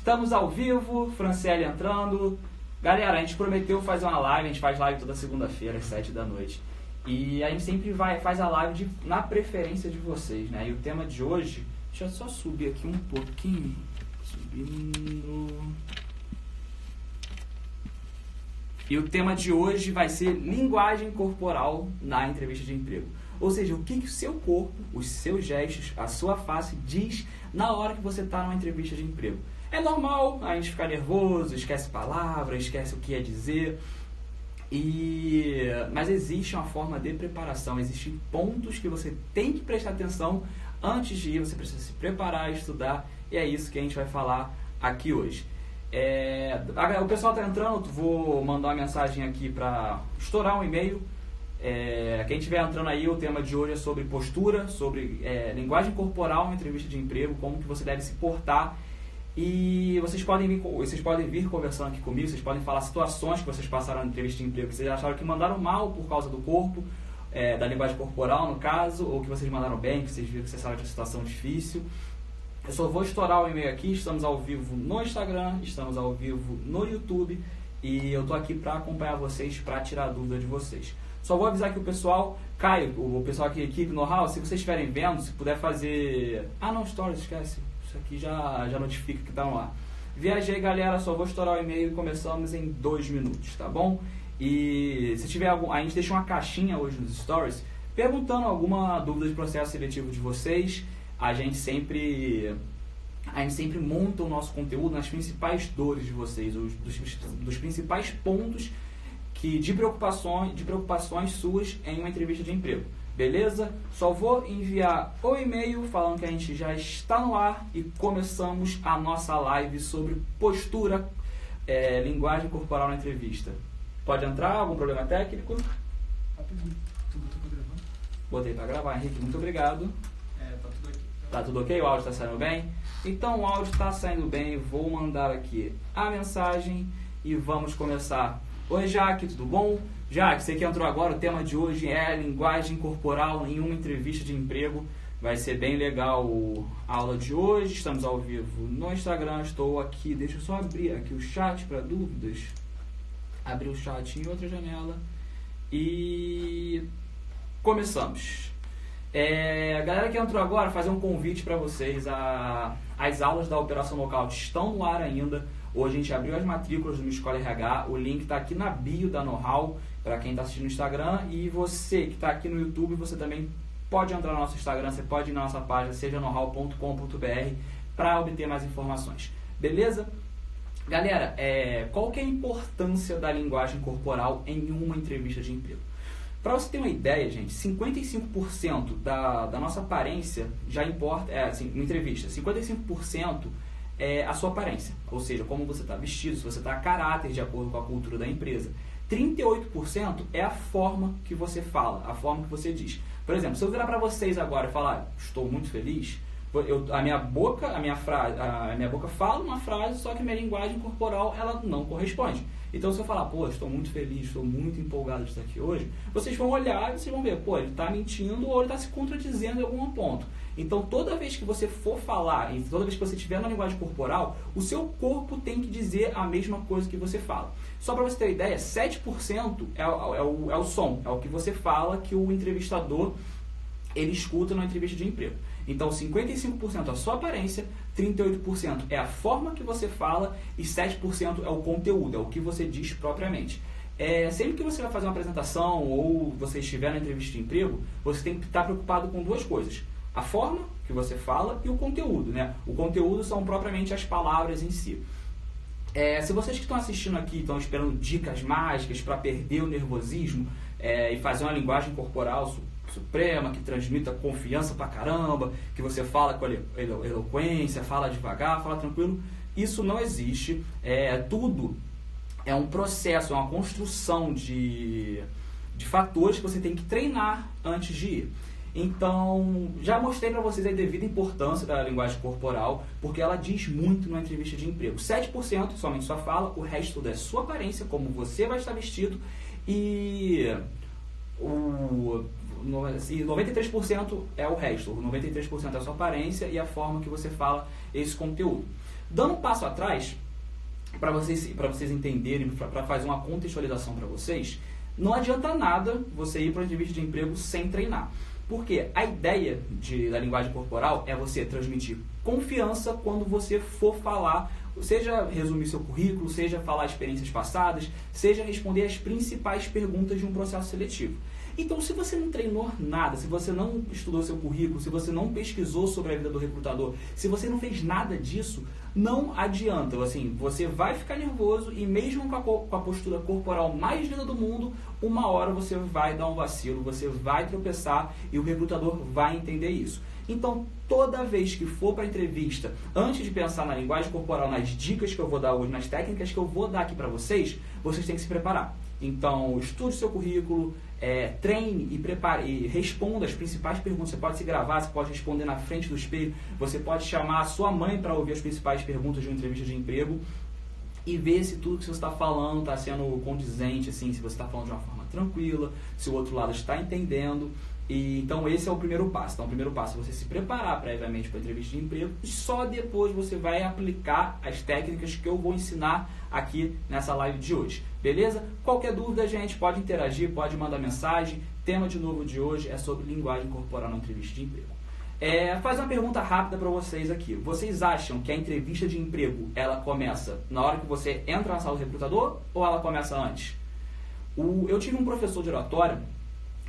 Estamos ao vivo, Franciele entrando. Galera, a gente prometeu fazer uma live, a gente faz live toda segunda-feira às 7 da noite. E a gente sempre faz a live na preferência de vocês, né? E o tema de hoje, deixa eu só subir aqui um pouquinho. Subindo. E o tema de hoje vai ser linguagem corporal na entrevista de emprego. Ou seja, o que o seu corpo, os seus gestos, a sua face diz na hora que você está numa entrevista de emprego. É normal a gente ficar nervoso, esquece palavras, esquece o que ia dizer. Mas existe uma forma de preparação, existem pontos que você tem que prestar atenção antes de ir, você precisa se preparar, estudar, e é isso que a gente vai falar aqui hoje. O pessoal está entrando, vou mandar uma mensagem aqui para estourar um e-mail. Quem estiver entrando aí, o tema de hoje é sobre postura, sobre linguagem corporal em entrevista de emprego, como que você deve se portar. E vocês podem vir conversando aqui comigo, vocês podem falar situações que vocês passaram na entrevista de emprego, que vocês acharam que mandaram mal por causa do corpo, da linguagem corporal no caso, ou que vocês mandaram bem, que vocês viram que vocês saíram de uma situação difícil. Eu só vou estourar o e-mail aqui, estamos ao vivo no Instagram, estamos ao vivo no YouTube, e eu tô aqui para acompanhar vocês, para tirar a dúvida de vocês. Só vou avisar que o pessoal, Caio, o pessoal aqui da equipe Know-How, se vocês estiverem vendo, se puder fazer... Stories, esquece. Isso aqui já notifica que tá no ar. Viajei, galera, só vou estourar o e-mail e começamos em 2 minutos, tá bom? E se tiver a gente deixa uma caixinha hoje nos stories perguntando alguma dúvida de processo seletivo de vocês. A gente sempre monta o nosso conteúdo nas principais dores de vocês, dos principais pontos de preocupações suas em uma entrevista de emprego. Beleza? Só vou enviar o e-mail falando que a gente já está no ar e começamos a nossa live sobre postura, linguagem corporal na entrevista. Pode entrar? Algum problema técnico? Botei para gravar, Henrique. Muito obrigado. Tá tudo aqui. Tá tudo ok? O áudio está saindo bem? Então o áudio está saindo bem. Vou mandar aqui a mensagem e vamos começar. Oi, Jaque, tudo bom? Jaque, você que entrou agora, o tema de hoje é linguagem corporal em uma entrevista de emprego. Vai ser bem legal a aula de hoje. Estamos ao vivo no Instagram, estou aqui. Deixa eu só abrir aqui o chat para dúvidas. Abrir o chat em outra janela. E começamos. Galera que entrou agora, fazer um convite para vocês. As aulas da Operação Lockout estão no ar ainda. Hoje a gente abriu as matrículas do Minha Escola RH, o link está aqui na bio da Know-How, para quem está assistindo no Instagram, e você que está aqui no YouTube, você também pode entrar no nosso Instagram, você pode ir na nossa página, seja knowhow.com.br, para obter mais informações. Beleza? Galera, qual que é a importância da linguagem corporal em uma entrevista de emprego? Para você ter uma ideia, gente, 55% da nossa aparência já importa, uma entrevista, 55% é a sua aparência, ou seja, como você está vestido, se você está a caráter de acordo com a cultura da empresa. 38% é a forma que você fala, a forma que você diz. Por exemplo, se eu virar para vocês agora e falar, estou muito feliz, a minha boca fala uma frase, só que a minha linguagem corporal ela não corresponde. Então, se eu falar, estou muito feliz, estou muito empolgado de estar aqui hoje, vocês vão olhar e vocês vão ver, ele está mentindo ou ele está se contradizendo em algum ponto. Então, toda vez que você for falar, toda vez que você estiver na linguagem corporal, o seu corpo tem que dizer a mesma coisa que você fala. Só para você ter uma ideia, 7% é o som, é o que você fala que o entrevistador ele escuta na entrevista de emprego. Então, 55% é a sua aparência, 38% é a forma que você fala e 7% é o conteúdo, é o que você diz propriamente. Sempre que você vai fazer uma apresentação ou você estiver na entrevista de emprego, você tem que estar preocupado com duas coisas. A forma que você fala e o conteúdo, né? O conteúdo são propriamente as palavras em si. Se vocês que estão assistindo aqui estão esperando dicas mágicas para perder o nervosismo e fazer uma linguagem corporal suprema, que transmita confiança pra caramba, que você fala com eloquência, fala devagar, fala tranquilo, isso não existe. Tudo é um processo, é uma construção de fatores que você tem que treinar antes de ir. Então, já mostrei para vocês a devida importância da linguagem corporal, porque ela diz muito na entrevista de emprego. 7% somente sua fala, o resto é sua aparência, como você vai estar vestido, e 93% é o resto. O 93% é a sua aparência e a forma que você fala esse conteúdo. Dando um passo atrás, para vocês entenderem, para fazer uma contextualização para vocês, não adianta nada você ir para uma entrevista de emprego sem treinar. Porque a ideia da linguagem corporal é você transmitir confiança quando você for falar, seja resumir seu currículo, seja falar experiências passadas, seja responder as principais perguntas de um processo seletivo. Então, se você não treinou nada, se você não estudou seu currículo, se você não pesquisou sobre a vida do recrutador, se você não fez nada disso, não adianta. Assim, você vai ficar nervoso e mesmo com a postura corporal mais linda do mundo, uma hora você vai dar um vacilo, você vai tropeçar e o recrutador vai entender isso. Então, toda vez que for para a entrevista, antes de pensar na linguagem corporal, nas dicas que eu vou dar hoje, nas técnicas que eu vou dar aqui para vocês têm que se preparar. Então, estude seu currículo, treine e prepare e responda as principais perguntas. Você pode se gravar, você pode responder na frente do espelho, você pode chamar a sua mãe para ouvir as principais perguntas de uma entrevista de emprego e ver se tudo que você está falando está sendo condizente, assim, se você está falando de uma forma tranquila, se o outro lado está entendendo. Então esse é o primeiro passo. Então o primeiro passo é você se preparar previamente para a entrevista de emprego e só depois você vai aplicar as técnicas que eu vou ensinar aqui nessa live de hoje. Beleza? Qualquer dúvida, gente, pode interagir, pode mandar mensagem. Tema de novo de hoje é sobre linguagem corporal na entrevista de emprego. Fazer uma pergunta rápida para vocês aqui. Vocês acham que a entrevista de emprego ela começa na hora que você entra na sala do recrutador ou ela começa antes? Eu tive um professor de oratória.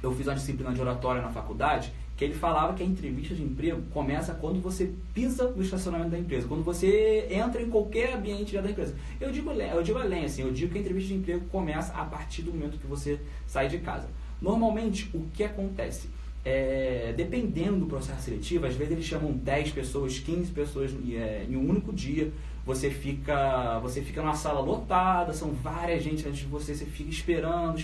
Eu fiz uma disciplina de oratória na faculdade, que ele falava que a entrevista de emprego começa quando você pisa no estacionamento da empresa, quando você entra em qualquer ambiente da empresa. Eu digo além, assim, eu digo que a entrevista de emprego começa a partir do momento que você sai de casa. Normalmente, o que acontece? Dependendo do processo seletivo, às vezes eles chamam 10 pessoas, 15 pessoas em um único dia. Você fica numa sala lotada, são várias gente antes de você fica esperando,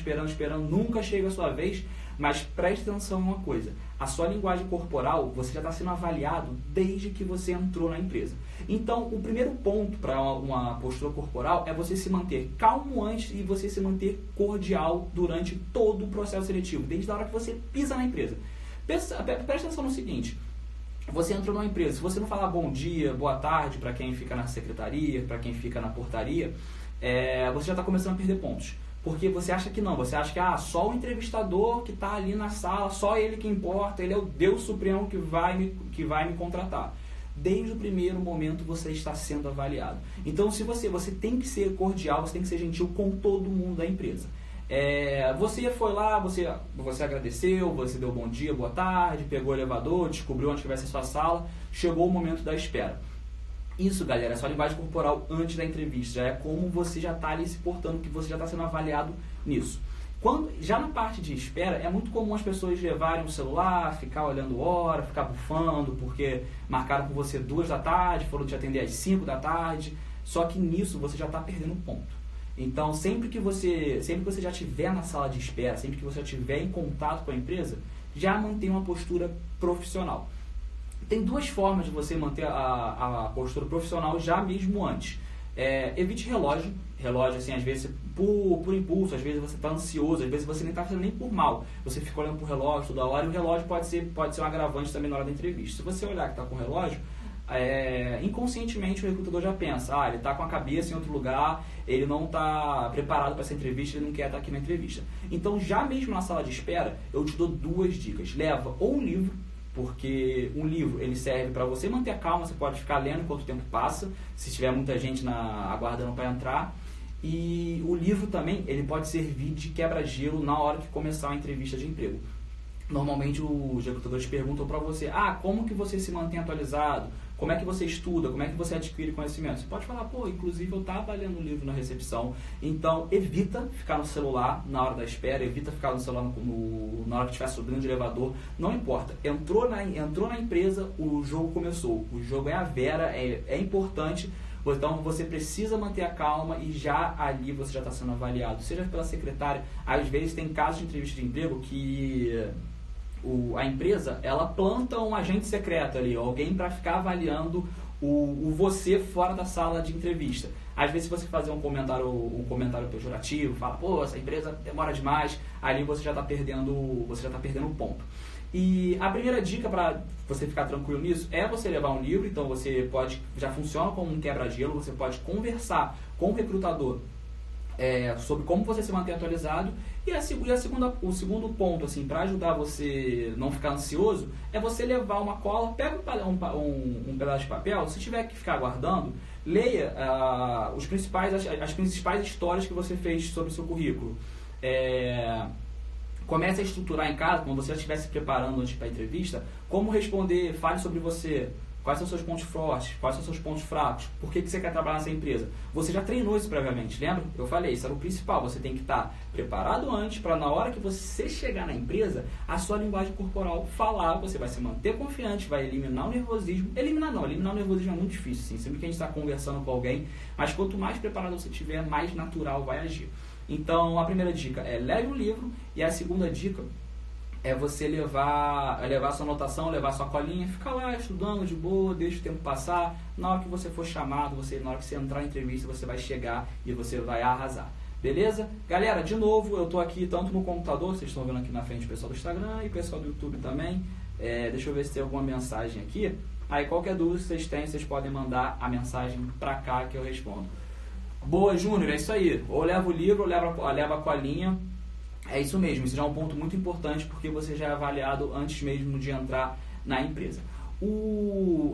nunca chega a sua vez. Mas preste atenção em uma coisa, a sua linguagem corporal, você já está sendo avaliado desde que você entrou na empresa. Então, o primeiro ponto para uma postura corporal é você se manter calmo antes e você se manter cordial durante todo o processo seletivo, desde a hora que você pisa na empresa. Preste atenção no seguinte, você entrou numa empresa, se você não falar bom dia, boa tarde para quem fica na secretaria, para quem fica na portaria, você já está começando a perder pontos. Porque você acha que não, você acha que só o entrevistador que está ali na sala, só ele que importa, ele é o Deus Supremo que vai me contratar. Desde o primeiro momento você está sendo avaliado. Então se você tem que ser cordial, você tem que ser gentil com todo mundo da empresa. Você foi lá, você agradeceu, você deu bom dia, boa tarde, pegou o elevador, descobriu onde vai ser a sua sala, chegou o momento da espera. Isso, galera, é só linguagem corporal antes da entrevista, já é como você já está ali se portando, que você já está sendo avaliado nisso. Já na parte de espera, é muito comum as pessoas levarem o celular, ficar olhando hora, ficar bufando, porque marcaram com você 2 da tarde, foram te atender às 5 da tarde, só que nisso você já está perdendo ponto. Então, sempre que você já estiver na sala de espera, sempre que você já estiver em contato com a empresa, já mantenha uma postura profissional. Tem 2 formas de você manter a postura profissional já mesmo antes. Evite relógio, assim, às vezes por impulso, às vezes você está ansioso, às vezes você nem está fazendo nem por mal. Você fica olhando para o relógio toda hora e o relógio pode ser um agravante também na hora da entrevista. Se você olhar que está com o relógio, inconscientemente o recrutador já pensa, ele está com a cabeça em outro lugar, ele não está preparado para essa entrevista, ele não quer estar aqui na entrevista. Então, já mesmo na sala de espera, eu te dou 2 dicas. Leva ou um livro, porque um livro ele serve para você manter a calma, você pode ficar lendo enquanto o tempo passa, se tiver muita gente aguardando para entrar. E o livro também ele pode servir de quebra-gelo na hora que começar a entrevista de emprego. Normalmente os recrutadores perguntam para você, como que você se mantém atualizado? Como é que você estuda? Como é que você adquire conhecimento? Você pode falar, inclusive eu estava lendo um livro na recepção. Então, evita ficar no celular na hora da espera, evita ficar no celular na hora que estiver subindo de elevador. Não importa. Entrou na empresa, o jogo começou. O jogo é a vera, é importante. Então, você precisa manter a calma e já ali você já está sendo avaliado. Seja pela secretária, às vezes tem casos de entrevista de emprego que a empresa, ela planta um agente secreto ali, alguém para ficar avaliando o você fora da sala de entrevista. Às vezes, se você fazer um comentário pejorativo, fala, essa empresa demora demais, ali você já está perdendo ponto. E a primeira dica para você ficar tranquilo nisso é você levar um livro. Então você pode, já funciona como um quebra-gelo, você pode conversar com o recrutador sobre como você se mantém atualizado. E o segundo ponto, assim, para ajudar você não ficar ansioso, é você levar uma cola, pega um pedaço de papel, se tiver que ficar guardando, leia as principais histórias que você fez sobre o seu currículo. Comece a estruturar em casa, quando você já estiver se preparando antes para a entrevista, como responder, fale sobre você. Quais são os seus pontos fortes? Quais são os seus pontos fracos? Por que você quer trabalhar nessa empresa? Você já treinou isso previamente, lembra? Eu falei, isso era o principal. Você tem que estar preparado antes para, na hora que você chegar na empresa, a sua linguagem corporal falar. Você vai se manter confiante, vai eliminar o nervosismo. Eliminar o nervosismo é muito difícil, sim. Sempre que a gente está conversando com alguém, mas quanto mais preparado você tiver, mais natural vai agir. Então, a primeira dica é leve um livro, e a segunda dica é você levar sua anotação, levar sua colinha, ficar lá estudando de boa, deixa o tempo passar. Na hora que você for chamado, na hora que você entrar na entrevista, você vai chegar e você vai arrasar. Beleza? Galera, de novo, eu estou aqui tanto no computador, vocês estão vendo aqui na frente o pessoal do Instagram e o pessoal do YouTube também. Deixa eu ver se tem alguma mensagem aqui. Aí qualquer dúvida que vocês têm, vocês podem mandar a mensagem pra cá que eu respondo. Boa, Júnior, é isso aí. Ou leva o livro, ou leva a colinha. É isso mesmo, isso já é um ponto muito importante, porque você já é avaliado antes mesmo de entrar na empresa.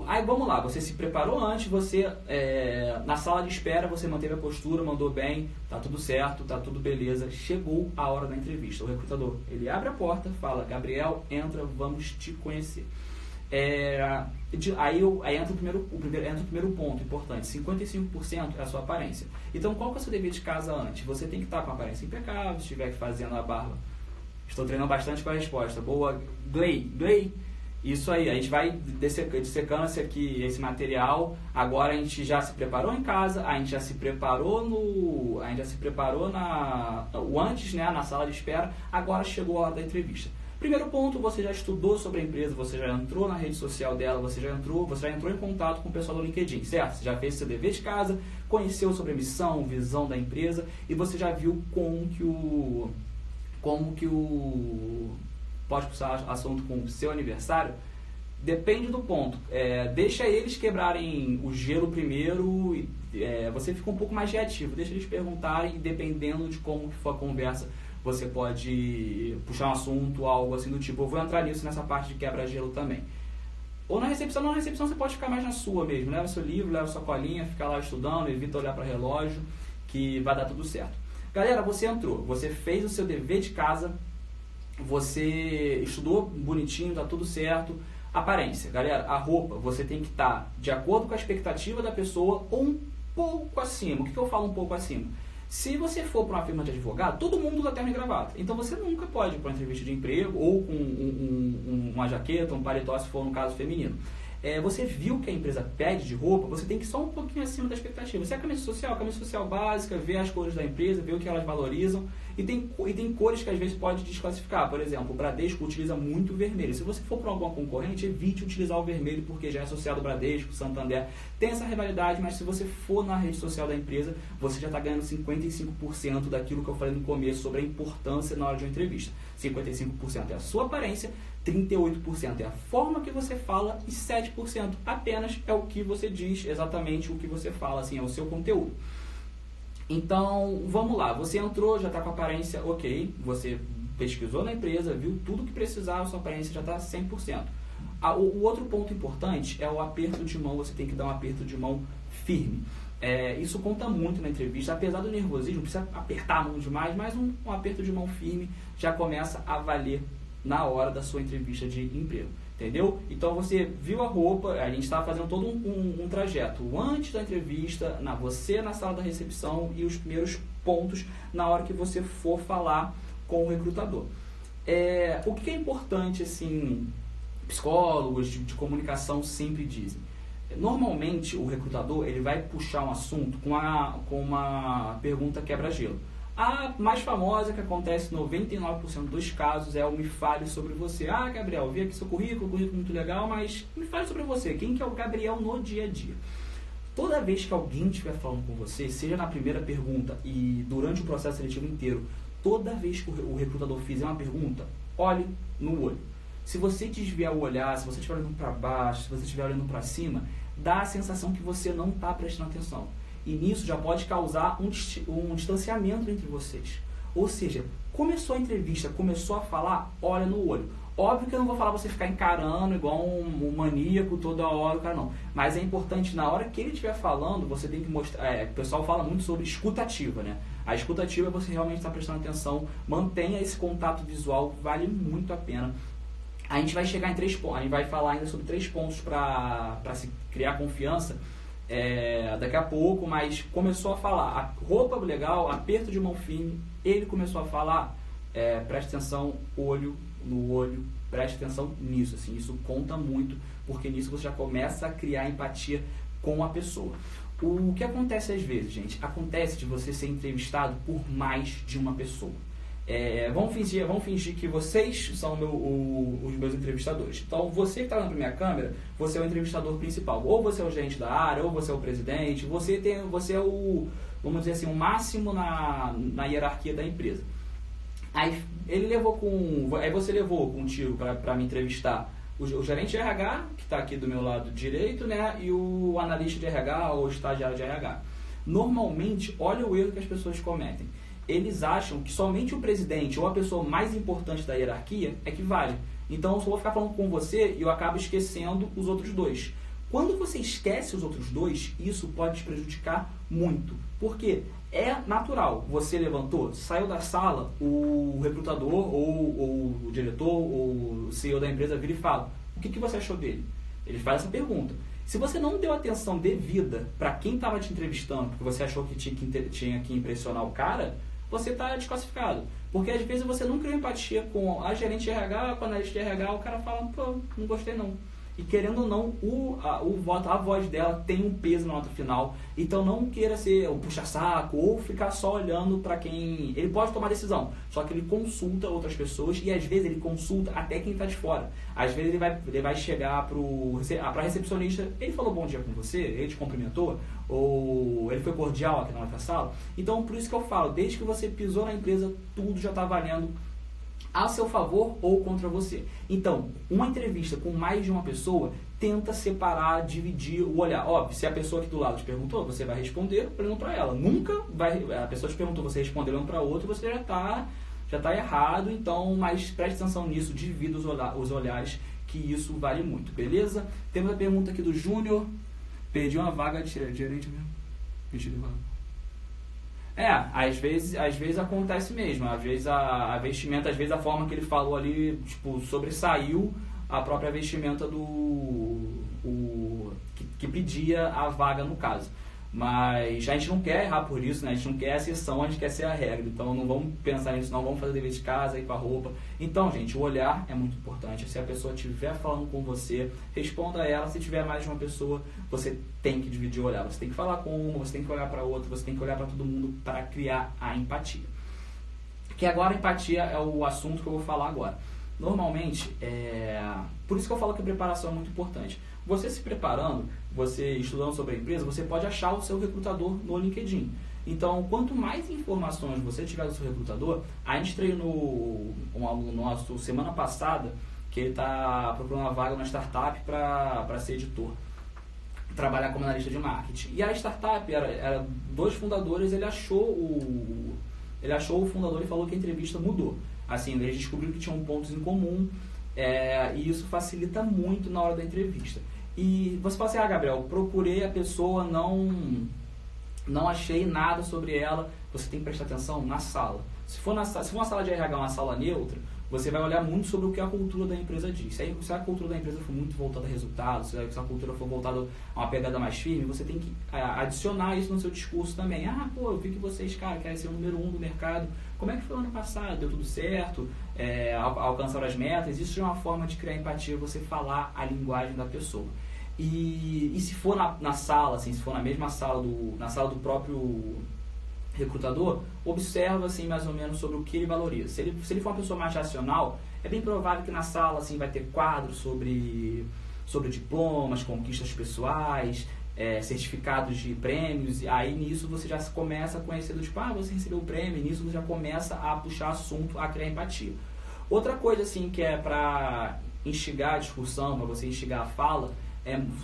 Aí vamos lá, você se preparou antes, você na sala de espera, você manteve a postura, mandou bem, tá tudo certo, tá tudo beleza, chegou a hora da entrevista. O recrutador, ele abre a porta, fala, Gabriel, entra, vamos te conhecer. Aí entra o primeiro ponto importante, 55% é a sua aparência. Então qual que é o seu dever de casa antes? Você tem que estar com a aparência impecável, se estiver fazendo a barba. Estou treinando bastante com a resposta. Boa, Gley. Isso aí, a gente vai dissecando esse material. Agora a gente já se preparou em casa, a gente já se preparou antes, né, na sala de espera. Agora chegou a hora da entrevista. Primeiro ponto, você já estudou sobre a empresa, você já entrou na rede social dela, você já entrou em contato com o pessoal do LinkedIn, certo? Você já fez seu dever de casa, conheceu sobre a missão, visão da empresa, e você já viu como que o pode puxar assunto com o seu aniversário. Depende do ponto. Deixa eles quebrarem o gelo primeiro, você fica um pouco mais reativo, deixa eles perguntarem, e dependendo de como for a conversa, você pode puxar um assunto, algo assim do tipo. Eu vou entrar nessa parte de quebra-gelo também. Ou na recepção você pode ficar mais na sua mesmo. Leva seu livro, leva sua colinha, fica lá estudando, evita olhar para relógio, que vai dar tudo certo. Galera, você entrou, você fez o seu dever de casa, você estudou bonitinho, tá tudo certo. Aparência, galera, a roupa, você tem que estar de acordo com a expectativa da pessoa ou um pouco acima. O que eu falo um pouco acima? Se você for para uma firma de advogado, todo mundo usa terno e gravata. Então você nunca pode ir para uma entrevista de emprego ou com uma jaqueta, um paletó, se for no caso feminino. Você viu que a empresa pede de roupa, você tem que ir só um pouquinho acima da expectativa. Se é camisa social básica, ver as cores da empresa, ver o que elas valorizam. E tem cores que às vezes pode desclassificar. Por exemplo, o Bradesco utiliza muito o vermelho. Se você for para alguma concorrente, evite utilizar o vermelho, porque já é associado ao Bradesco, Santander. Tem essa rivalidade, mas se você for na rede social da empresa, você já está ganhando 55% daquilo que eu falei no começo sobre a importância na hora de uma entrevista. 55% é a sua aparência, 38% é a forma que você fala e 7% apenas é o que você diz, exatamente o que você fala, assim, é o seu conteúdo. Então, vamos lá, você entrou, já está com a aparência ok, você pesquisou na empresa, viu tudo que precisava, sua aparência já está 100%. O outro ponto importante é o aperto de mão, você tem que dar um aperto de mão firme. Isso conta muito na entrevista, apesar do nervosismo, não precisa apertar a mão demais, mas um aperto de mão firme já começa a valer na hora da sua entrevista de emprego. Entendeu? Então você viu a roupa, a gente está fazendo todo um trajeto antes da entrevista, você na sala da recepção e os primeiros pontos na hora que você for falar com o recrutador. O que é importante, assim, psicólogos de comunicação sempre dizem. Normalmente o recrutador ele vai puxar um assunto com uma pergunta quebra-gelo. A mais famosa, que acontece em 99% dos casos, é o me fale sobre você. Ah, Gabriel, vi aqui seu currículo muito legal, mas me fale sobre você. Quem que é o Gabriel no dia a dia? Toda vez que alguém estiver falando com você, seja na primeira pergunta e durante o processo seletivo inteiro, toda vez que o recrutador fizer uma pergunta, olhe no olho. Se você desviar o olhar, se você estiver olhando para baixo, se você estiver olhando para cima, dá a sensação que você não está prestando atenção. E nisso já pode causar um distanciamento entre vocês. Ou seja, começou a entrevista, começou a falar, olha no olho. Óbvio que eu não vou falar você ficar encarando igual um maníaco toda hora, o cara não. Mas é importante, na hora que ele estiver falando, você tem que mostrar... o pessoal fala muito sobre escutativa, né? A escutativa é você realmente estar prestando atenção, mantenha esse contato visual, vale muito a pena. A gente vai chegar em 3 pontos, a gente vai falar ainda sobre 3 pontos para se criar confiança daqui a pouco, mas começou a falar, a roupa legal, aperto de mão firme, ele começou a falar, preste atenção, olho no olho, preste atenção nisso, assim, isso conta muito, porque nisso você já começa a criar empatia com a pessoa. O que acontece às vezes, gente? Acontece de você ser entrevistado por mais de uma pessoa. Vamos fingir que vocês são os meus entrevistadores. Então, você que está na minha câmera, você é o entrevistador principal. Ou você é o gerente da área, ou você é o presidente, você é o, vamos dizer assim, o máximo na hierarquia da empresa. Aí você levou contigo para me entrevistar o gerente de RH, que está aqui do meu lado direito, né, e o analista de RH ou estagiário de RH. Normalmente, olha o erro que as pessoas cometem. Eles acham que somente o presidente ou a pessoa mais importante da hierarquia é que vale. Então, eu só vou ficar falando com você e eu acabo esquecendo os outros 2. Quando você esquece os outros 2, isso pode te prejudicar muito. Por quê? É natural. Você levantou, saiu da sala, o recrutador ou o diretor ou o CEO da empresa vira e fala: o que você achou dele? Ele faz essa pergunta. Se você não deu atenção devida para quem estava te entrevistando, porque você achou que tinha que impressionar o cara, você está desclassificado. Porque às vezes você não criou empatia com a gerente de RH, com a analista de RH, o cara fala: pô, não gostei não. E querendo ou não, a voz dela tem um peso na nota final. Então não queira ser um puxa-saco ou ficar só olhando para quem... Ele pode tomar decisão, só que ele consulta outras pessoas e às vezes ele consulta até quem está de fora. Às vezes ele vai chegar para a recepcionista: ele falou bom dia com você? Ele te cumprimentou? Ou ele foi cordial aqui na nossa sala? Então por isso que eu falo, desde que você pisou na empresa, tudo já está valendo a seu favor ou contra você. Então, uma entrevista com mais de uma pessoa, tenta separar, dividir o olhar. Óbvio, se a pessoa aqui do lado te perguntou, você vai responder olhando para ela. Nunca vai... A pessoa te perguntou, você respondeu olhando para outra, você já está errado. Então, mas preste atenção nisso, divida os olhares, que isso vale muito, beleza? Temos a pergunta aqui do Júnior. Perdi uma vaga de gerente mesmo. Às vezes acontece mesmo. Às vezes a vestimenta, às vezes a forma que ele falou ali, tipo, sobressaiu a própria vestimenta que pedia a vaga no caso. Mas a gente não quer errar por isso, né? A gente não quer a exceção, a gente quer ser a regra. Então não vamos pensar nisso, não vamos fazer dever de casa, ir com a roupa. Então, gente, o olhar é muito importante. Se a pessoa estiver falando com você, responda a ela. Se tiver mais de uma pessoa, você tem que dividir o olhar. Você tem que falar com uma, você tem que olhar para outra, você tem que olhar para todo mundo para criar a empatia. Que agora a empatia é o assunto que eu vou falar agora. Normalmente, por isso que eu falo que a preparação é muito importante. Você se preparando, você estudando sobre a empresa, você pode achar o seu recrutador no LinkedIn. Então, quanto mais informações você tiver do seu recrutador, a gente treinou um aluno nosso semana passada, que ele está procurando uma vaga na startup para ser editor, trabalhar como analista de marketing. E a startup era 2 fundadores, ele achou o fundador e falou que a entrevista mudou. Assim, eles descobriram que tinham pontos em comum, e isso facilita muito na hora da entrevista. E você fala assim: Gabriel, procurei a pessoa, não achei nada sobre ela. Você tem que prestar atenção na sala. Se for uma sala de RH, uma sala neutra, você vai olhar muito sobre o que a cultura da empresa diz. Se a cultura da empresa for muito voltada a resultados, se a cultura for voltada a uma pegada mais firme, você tem que adicionar isso no seu discurso também. Eu vi que vocês, querem ser o número 1 do mercado. Como é que foi o ano passado? Deu tudo certo? Alcançaram as metas? Isso é uma forma de criar empatia, você falar a linguagem da pessoa. E se for na sala, assim, se for na mesma sala na sala do próprio recrutador, observa assim, mais ou menos sobre o que ele valoriza. Se ele for uma pessoa mais racional, é bem provável que na sala assim, vai ter quadros sobre diplomas, conquistas pessoais, certificados de prêmios, e aí nisso você já começa a conhecer do tipo, você recebeu o prêmio, e nisso você já começa a puxar assunto, a criar empatia. Outra coisa assim que é para instigar a discussão, para você instigar a fala,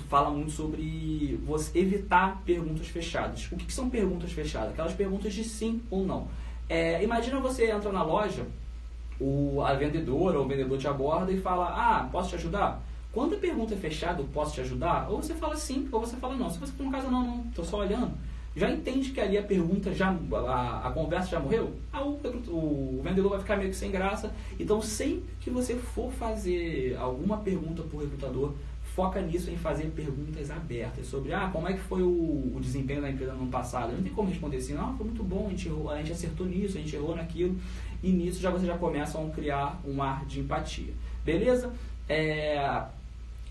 fala muito sobre você evitar perguntas fechadas. O que são perguntas fechadas? Aquelas perguntas de sim ou não. Imagina você entra na loja, a vendedora ou o vendedor te aborda e fala, posso te ajudar? Quando a pergunta é fechada, eu posso te ajudar? Ou você fala sim, ou você fala não. Se você por um caso não, estou só olhando, já entende que ali a pergunta, a conversa já morreu? O vendedor vai ficar meio que sem graça. Então, sempre que você for fazer alguma pergunta para o recrutador, foca nisso, em fazer perguntas abertas sobre como é que foi o desempenho da empresa no ano passado. Não tem como responder assim, foi muito bom, a gente acertou nisso, a gente errou naquilo. E nisso você já começa a criar um ar de empatia. Beleza?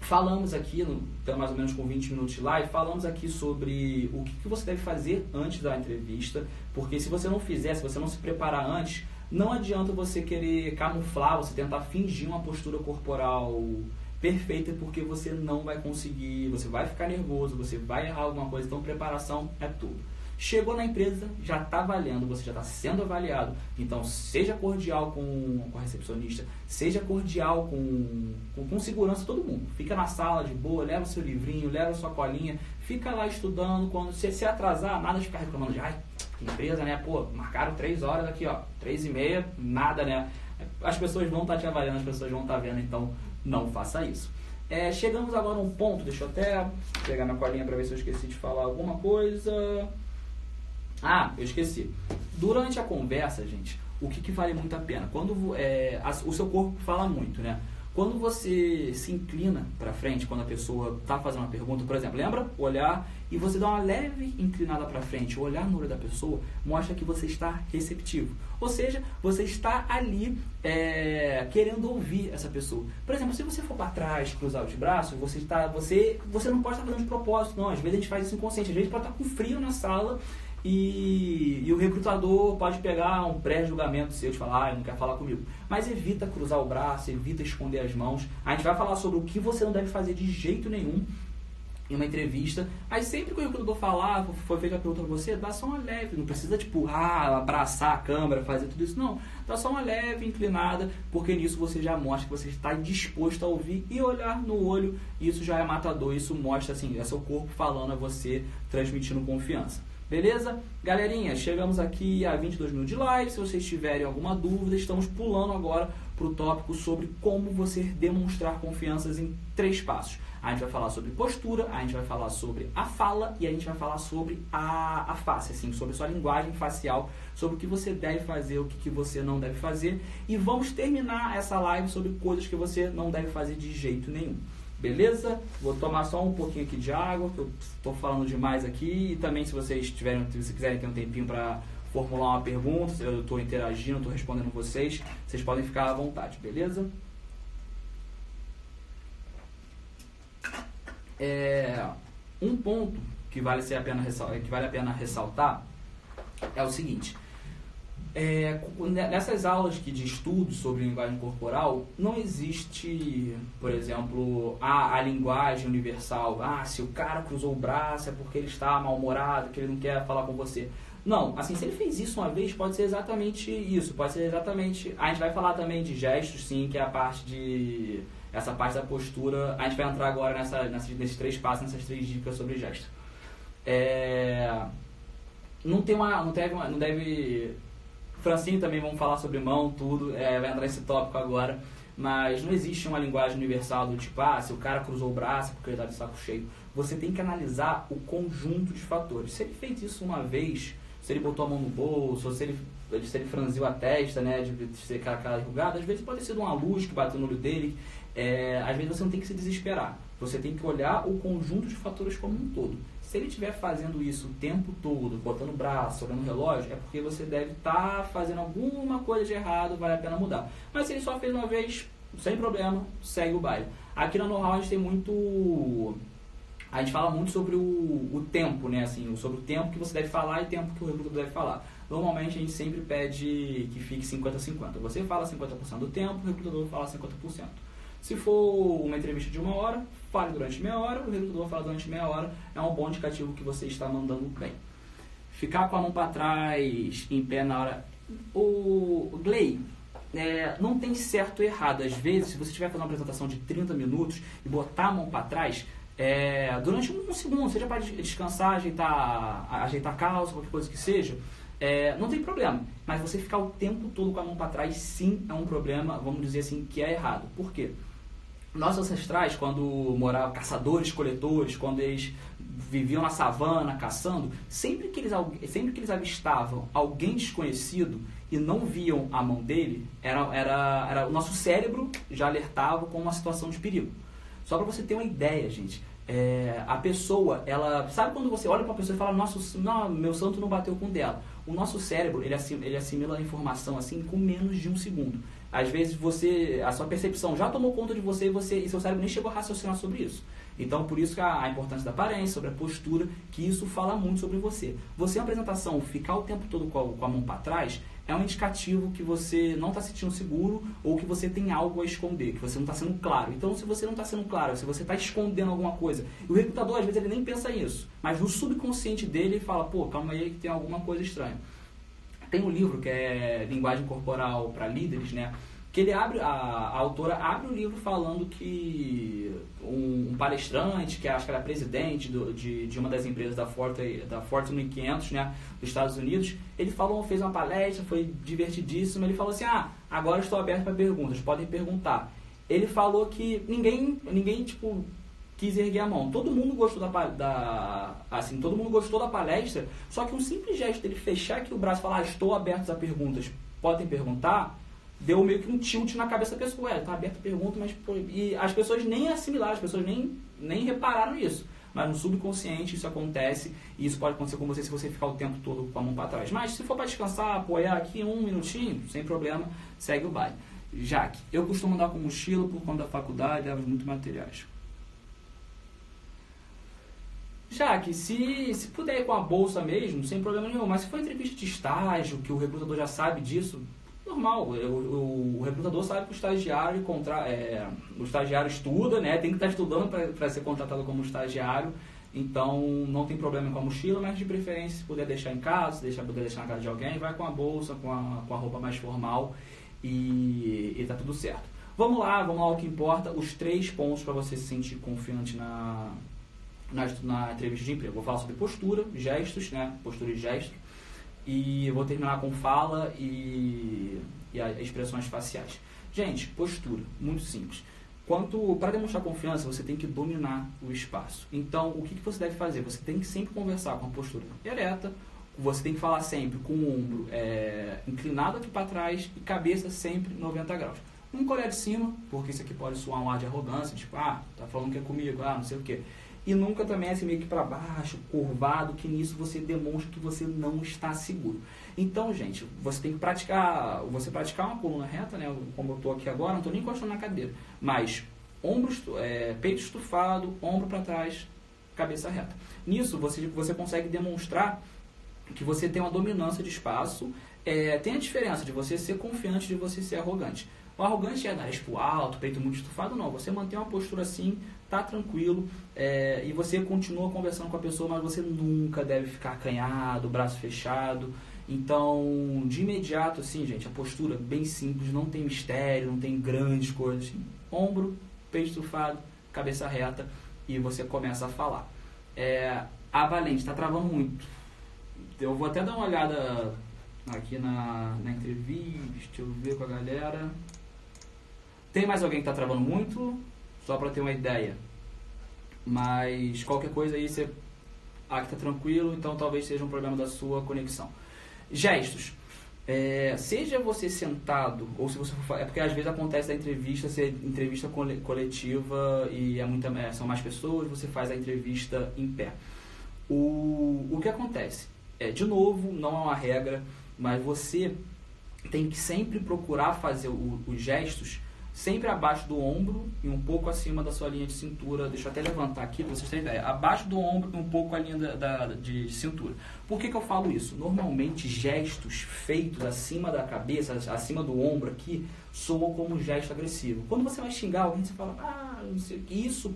Falamos aqui, então mais ou menos com 20 minutos de live, falamos aqui sobre o que você deve fazer antes da entrevista, porque se você não fizer, se você não se preparar antes, não adianta você querer camuflar, você tentar fingir uma postura corporal perfeita, porque você não vai conseguir, você vai ficar nervoso, você vai errar alguma coisa, então preparação é tudo. Chegou na empresa, já está valendo, você já está sendo avaliado, então seja cordial com a recepcionista, seja cordial com segurança, todo mundo. Fica na sala de boa, leva o seu livrinho, leva a sua colinha, fica lá estudando. Quando você se atrasar, nada de ficar reclamando de, que empresa, né, marcaram 3 horas aqui, 3h30, nada, né. As pessoas vão estar te avaliando, as pessoas vão estar vendo, então não faça isso. Chegamos agora a um ponto, deixa eu até pegar minha colinha para ver se eu esqueci de falar alguma coisa. Eu esqueci. Durante a conversa, gente, o que vale muito a pena? Quando o seu corpo fala muito, né? Quando você se inclina para frente, quando a pessoa está fazendo uma pergunta, por exemplo, lembra? Olhar e você dá uma leve inclinada para frente, olhar no olho da pessoa, mostra que você está receptivo. Ou seja, você está ali querendo ouvir essa pessoa. Por exemplo, se você for para trás, cruzar os braços, você não pode estar fazendo de propósito, não. Às vezes a gente faz isso inconsciente, às vezes pode estar com frio na sala e o recrutador pode pegar um pré-julgamento seu de falar, ele não quer falar comigo. Mas evita cruzar o braço, evita esconder as mãos. A gente vai falar sobre o que você não deve fazer de jeito nenhum em uma entrevista. Aí sempre que o recrutador falar, foi feita a pergunta pra você, dá só uma leve, não precisa abraçar a câmera, fazer tudo isso, não. Dá só uma leve inclinada, porque nisso você já mostra que você está disposto a ouvir e olhar no olho. Isso já é matador, isso mostra assim, é seu corpo falando a você, transmitindo confiança. Beleza? Galerinha, chegamos aqui a 22 minutos de live. Se vocês tiverem alguma dúvida, estamos pulando agora para o tópico sobre como você demonstrar confianças em 3 passos. A gente vai falar sobre postura, a gente vai falar sobre a fala e a gente vai falar sobre a face, assim, sobre a sua linguagem facial, sobre o que você deve fazer, o que você não deve fazer. E vamos terminar essa live sobre coisas que você não deve fazer de jeito nenhum. Beleza? Vou tomar só um pouquinho aqui de água, que eu estou falando demais aqui. E também se vocês quiserem ter um tempinho para formular uma pergunta, eu estou interagindo, estou respondendo vocês podem ficar à vontade, beleza? Um ponto que vale a pena ressaltar é o seguinte. Nessas aulas de estudo sobre linguagem corporal, não existe, por exemplo, a linguagem universal. Se o cara cruzou o braço é porque ele está mal-humorado, que ele não quer falar com você. Não, assim, se ele fez isso uma vez, pode ser exatamente isso, pode ser exatamente... A gente vai falar também de gestos, sim, que é essa parte da postura. A gente vai entrar agora nesses 3 passos, nessas 3 dicas sobre gesto. Não deve... Francine também, vamos falar sobre mão, tudo, vai entrar nesse tópico agora, mas não existe uma linguagem universal do tipo, se o cara cruzou o braço porque ele está de saco cheio. Você tem que analisar o conjunto de fatores. Se ele fez isso uma vez, se ele botou a mão no bolso, ou se ele franziu a testa, né, de ser aquela enrugada, às vezes pode ter sido uma luz que bateu no olho dele. Às vezes você não tem que se desesperar, você tem que olhar o conjunto de fatores como um todo. Se ele estiver fazendo isso o tempo todo, botando o braço, olhando o relógio, é porque você deve estar fazendo alguma coisa de errado, vale a pena mudar. Mas se ele só fez uma vez, sem problema, segue o baile. Aqui na Know How a gente fala muito sobre o tempo, né? Assim, sobre o tempo que você deve falar e o tempo que o recrutador deve falar. Normalmente a gente sempre pede que fique 50-50. Você fala 50% do tempo, o recrutador fala 50%. Se for uma entrevista de 1 hora, fale durante meia hora, o recrutador fala durante meia hora, é um bom indicativo que você está mandando bem. Ficar com a mão para trás, em pé na hora... O Gley, não tem certo ou errado. Às vezes, se você estiver fazendo uma apresentação de 30 minutos e botar a mão para trás, durante um segundo, seja para descansar, ajeitar a calça, qualquer coisa que seja, não tem problema. Mas você ficar o tempo todo com a mão para trás, sim, é um problema, vamos dizer assim, que é errado. Por quê? Nossos ancestrais, quando moravam caçadores, coletores, quando eles viviam na savana, caçando, sempre que eles avistavam alguém desconhecido e não viam a mão dele, era o nosso cérebro já alertava com uma situação de perigo. Só para você ter uma ideia, gente, a pessoa, ela sabe quando você olha para a pessoa e fala, nossa, não, meu santo não bateu com o dela. O nosso cérebro, ele assimila a informação assim com menos de um segundo. Às vezes a sua percepção já tomou conta de você e seu cérebro nem chegou a raciocinar sobre isso. Então, por isso que a importância da aparência, sobre a postura, que isso fala muito sobre você. Você, em apresentação, ficar o tempo todo com a mão para trás, é um indicativo que você não está se sentindo seguro ou que você tem algo a esconder, que você não está sendo claro. Então, se você não está sendo claro, se você está escondendo alguma coisa, e o recrutador, às vezes, ele nem pensa nisso, mas no subconsciente dele, ele fala, pô, calma aí que tem alguma coisa estranha. Tem um livro que é Linguagem Corporal para Líderes, né? Que ele a autora abre o livro falando que um palestrante, que acho que era presidente de uma das empresas da Fortune 500, né, dos Estados Unidos, ele fez uma palestra, foi divertidíssimo, ele falou assim, agora estou aberto para perguntas, podem perguntar. Ele falou que ninguém tipo, quis erguer a mão. Todo mundo gostou todo mundo gostou da palestra, só que um simples gesto dele fechar aqui o braço e falar, estou aberto a perguntas, podem perguntar, deu meio que um tilt na cabeça da pessoa. Tá aberto a pergunta, mas... E as pessoas nem assimilaram, as pessoas nem repararam nisso. Mas no subconsciente isso acontece, e isso pode acontecer com você se você ficar o tempo todo com a mão para trás. Mas se for para descansar, apoiar aqui um minutinho, sem problema, segue o baile. Jaque, eu costumo andar com mochila por conta da faculdade, levo muito materiais. Jaque, se puder ir com a bolsa mesmo, sem problema nenhum. Mas se for entrevista de estágio, que o recrutador já sabe disso, normal. O recrutador sabe que o estagiário estuda, né? Tem que estar estudando para ser contratado como estagiário. Então, não tem problema com a mochila, mas de preferência, se puder deixar em casa, puder deixar na casa de alguém, vai com a bolsa, com a roupa mais formal e tá tudo certo. Vamos lá ao que importa, os 3 pontos para você se sentir confiante na entrevista de emprego. Vou falar sobre postura, gestos, né? Postura e gestos. E vou terminar com fala e as expressões faciais. Gente, postura, muito simples. Para demonstrar confiança, você tem que dominar o espaço. Então, o que você deve fazer? Você tem que sempre conversar com a postura ereta, você tem que falar sempre com o ombro inclinado aqui para trás e cabeça sempre 90 graus. Nunca olhar de cima, porque isso aqui pode soar um ar de arrogância, tipo, tá falando que é comigo, não sei o quê. E nunca também assim meio que para baixo, curvado, que nisso você demonstra que você não está seguro. Então, gente, você tem que praticar uma coluna reta, né? Como eu estou aqui agora, não estou nem encostando na cadeira. Mas peito estufado, ombro para trás, cabeça reta. Nisso você consegue demonstrar que você tem uma dominância de espaço. Tem a diferença de você ser confiante de você ser arrogante. O arrogante é nariz pro alto, peito muito estufado, não. Você mantém uma postura assim, tá tranquilo, e você continua conversando com a pessoa, mas você nunca deve ficar acanhado, braço fechado. Então, de imediato, assim, gente, a postura bem simples, não tem mistério, não tem grandes coisas. Assim. Ombro, peito estufado, cabeça reta, e você começa a falar. Valente, tá travando muito. Eu vou até dar uma olhada aqui na entrevista, deixa eu ver com a galera. Tem mais alguém que está travando muito? Só para ter uma ideia. Mas qualquer coisa aí, aqui está tranquilo, então talvez seja um problema da sua conexão. Gestos. Seja você sentado, ou se você for... porque às vezes acontece da entrevista ser entrevista coletiva e são mais pessoas, você faz a entrevista em pé. O que acontece? De novo, não é uma regra, mas você tem que sempre procurar fazer os gestos sempre abaixo do ombro e um pouco acima da sua linha de cintura. Deixa eu até levantar aqui para vocês terem ideia. Abaixo do ombro e um pouco a linha de cintura. Por que eu falo isso? Normalmente gestos feitos acima da cabeça, acima do ombro aqui, soam como um gesto agressivo. Quando você vai xingar alguém, você fala, não sei o que. Isso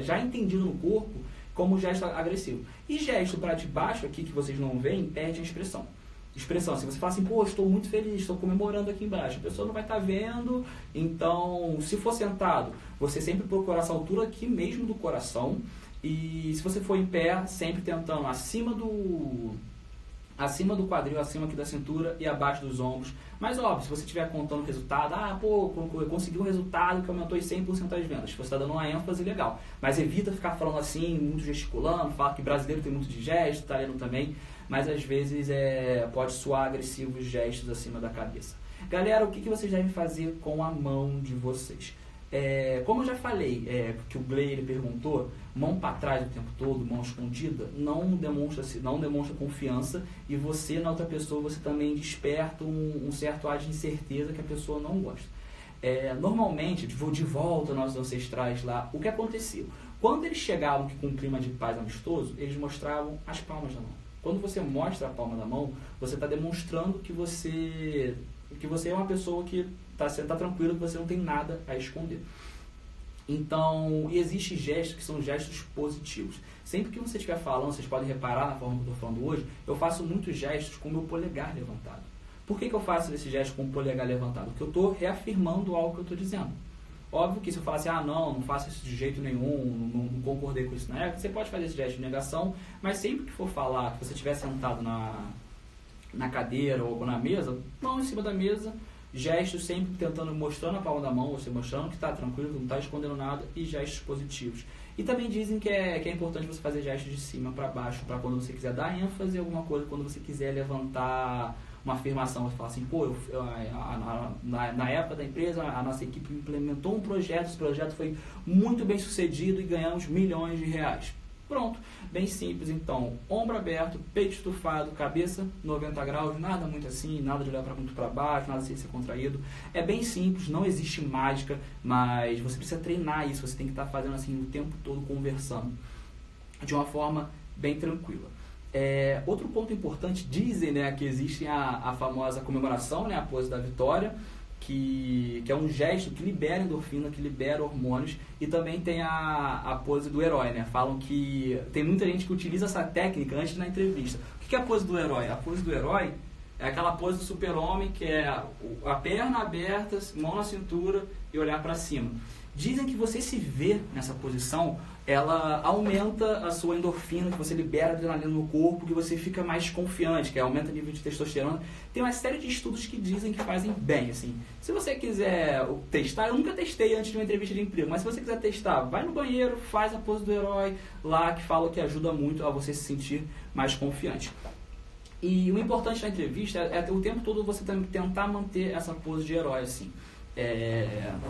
já entendido no corpo como gesto agressivo. E gesto para de baixo aqui, que vocês não veem, perde a expressão. expressão. Se você fala assim, pô, estou muito feliz, estou comemorando aqui embaixo, a pessoa não vai estar vendo. Então, se for sentado, você sempre procurar essa altura aqui mesmo do coração. E se você for em pé, sempre tentando acima do quadril, acima aqui da cintura e abaixo dos ombros. Mas óbvio, se você estiver contando o resultado, eu consegui um resultado que aumentou em 100% as vendas. Você está dando uma ênfase, legal. Mas evita ficar falando assim, muito gesticulando, fala que brasileiro tem muito de gesto, italiano também. Mas às vezes pode soar agressivo os gestos acima da cabeça. Galera, o que vocês devem fazer com a mão de vocês? Como eu já falei, que o Gley ele perguntou, mão para trás o tempo todo, mão escondida, não demonstra confiança, e você na outra pessoa você também desperta um certo ar de incerteza que a pessoa não gosta. Normalmente, de volta aos nossos ancestrais lá, o que acontecia? Quando eles chegavam com um clima de paz amistoso, eles mostravam as palmas da mão. Quando você mostra a palma da mão, você está demonstrando que você é uma pessoa que está tranquilo, que você não tem nada a esconder. Então, existem gestos que são gestos positivos. Sempre que você estiver falando, vocês podem reparar na forma que eu estou falando hoje, eu faço muitos gestos com o meu polegar levantado. Por que eu faço esse gesto com o polegar levantado? Porque eu estou reafirmando algo que eu estou dizendo. Óbvio que se eu falar assim, não faço isso de jeito nenhum, não concordei com isso na época, você pode fazer esse gesto de negação, mas sempre que for falar, que você estiver sentado na cadeira ou na mesa, mão em cima da mesa, gestos sempre tentando, mostrando a palma da mão, você mostrando que está tranquilo, não está escondendo nada, e gestos positivos. E também dizem que é importante você fazer gestos de cima para baixo, para quando você quiser dar ênfase em alguma coisa, quando você quiser levantar uma afirmação, você fala assim, na época da empresa, a nossa equipe implementou um projeto, esse projeto foi muito bem sucedido e ganhamos milhões de reais. Pronto, bem simples então, ombro aberto, peito estufado, cabeça 90 graus, nada muito assim, nada de olhar muito para baixo, nada de ser contraído. É bem simples, não existe mágica, mas você precisa treinar isso, você tem que estar fazendo assim o tempo todo, conversando de uma forma bem tranquila. Outro ponto importante, dizem, né, que existe a famosa comemoração, né, a pose da vitória, que é um gesto que libera endorfina, que libera hormônios, e também tem a pose do herói, né? Falam que tem muita gente que utiliza essa técnica antes da entrevista. O que é a pose do herói? A pose do herói é aquela pose do super-homem, que é a perna aberta, mão na cintura e olhar para cima. Dizem que você se vê nessa posição, ela aumenta a sua endorfina, que você libera adrenalina no corpo, que você fica mais confiante, que aumenta o nível de testosterona. Tem uma série de estudos que dizem que fazem bem, assim. Se você quiser testar, eu nunca testei antes de uma entrevista de emprego, mas se você quiser testar, vai no banheiro, faz a pose do herói lá, que fala que ajuda muito a você se sentir mais confiante. E o importante na entrevista é o tempo todo você tentar manter essa pose de herói, assim.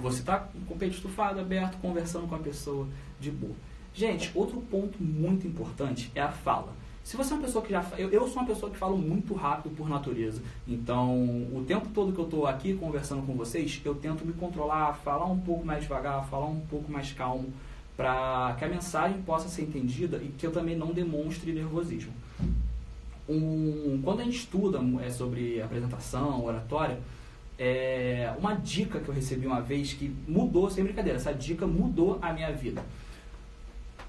Você está com o peito estufado, aberto, conversando com a pessoa de boa. Gente, outro ponto muito importante é a fala. Se você é uma pessoa que eu sou uma pessoa que fala muito rápido por natureza. Então, o tempo todo que eu estou aqui conversando com vocês, eu tento me controlar, falar um pouco mais devagar, falar um pouco mais calmo, para que a mensagem possa ser entendida e que eu também não demonstre nervosismo. Quando a gente estuda sobre apresentação, oratória, uma dica que eu recebi uma vez que mudou, sem brincadeira, essa dica mudou a minha vida.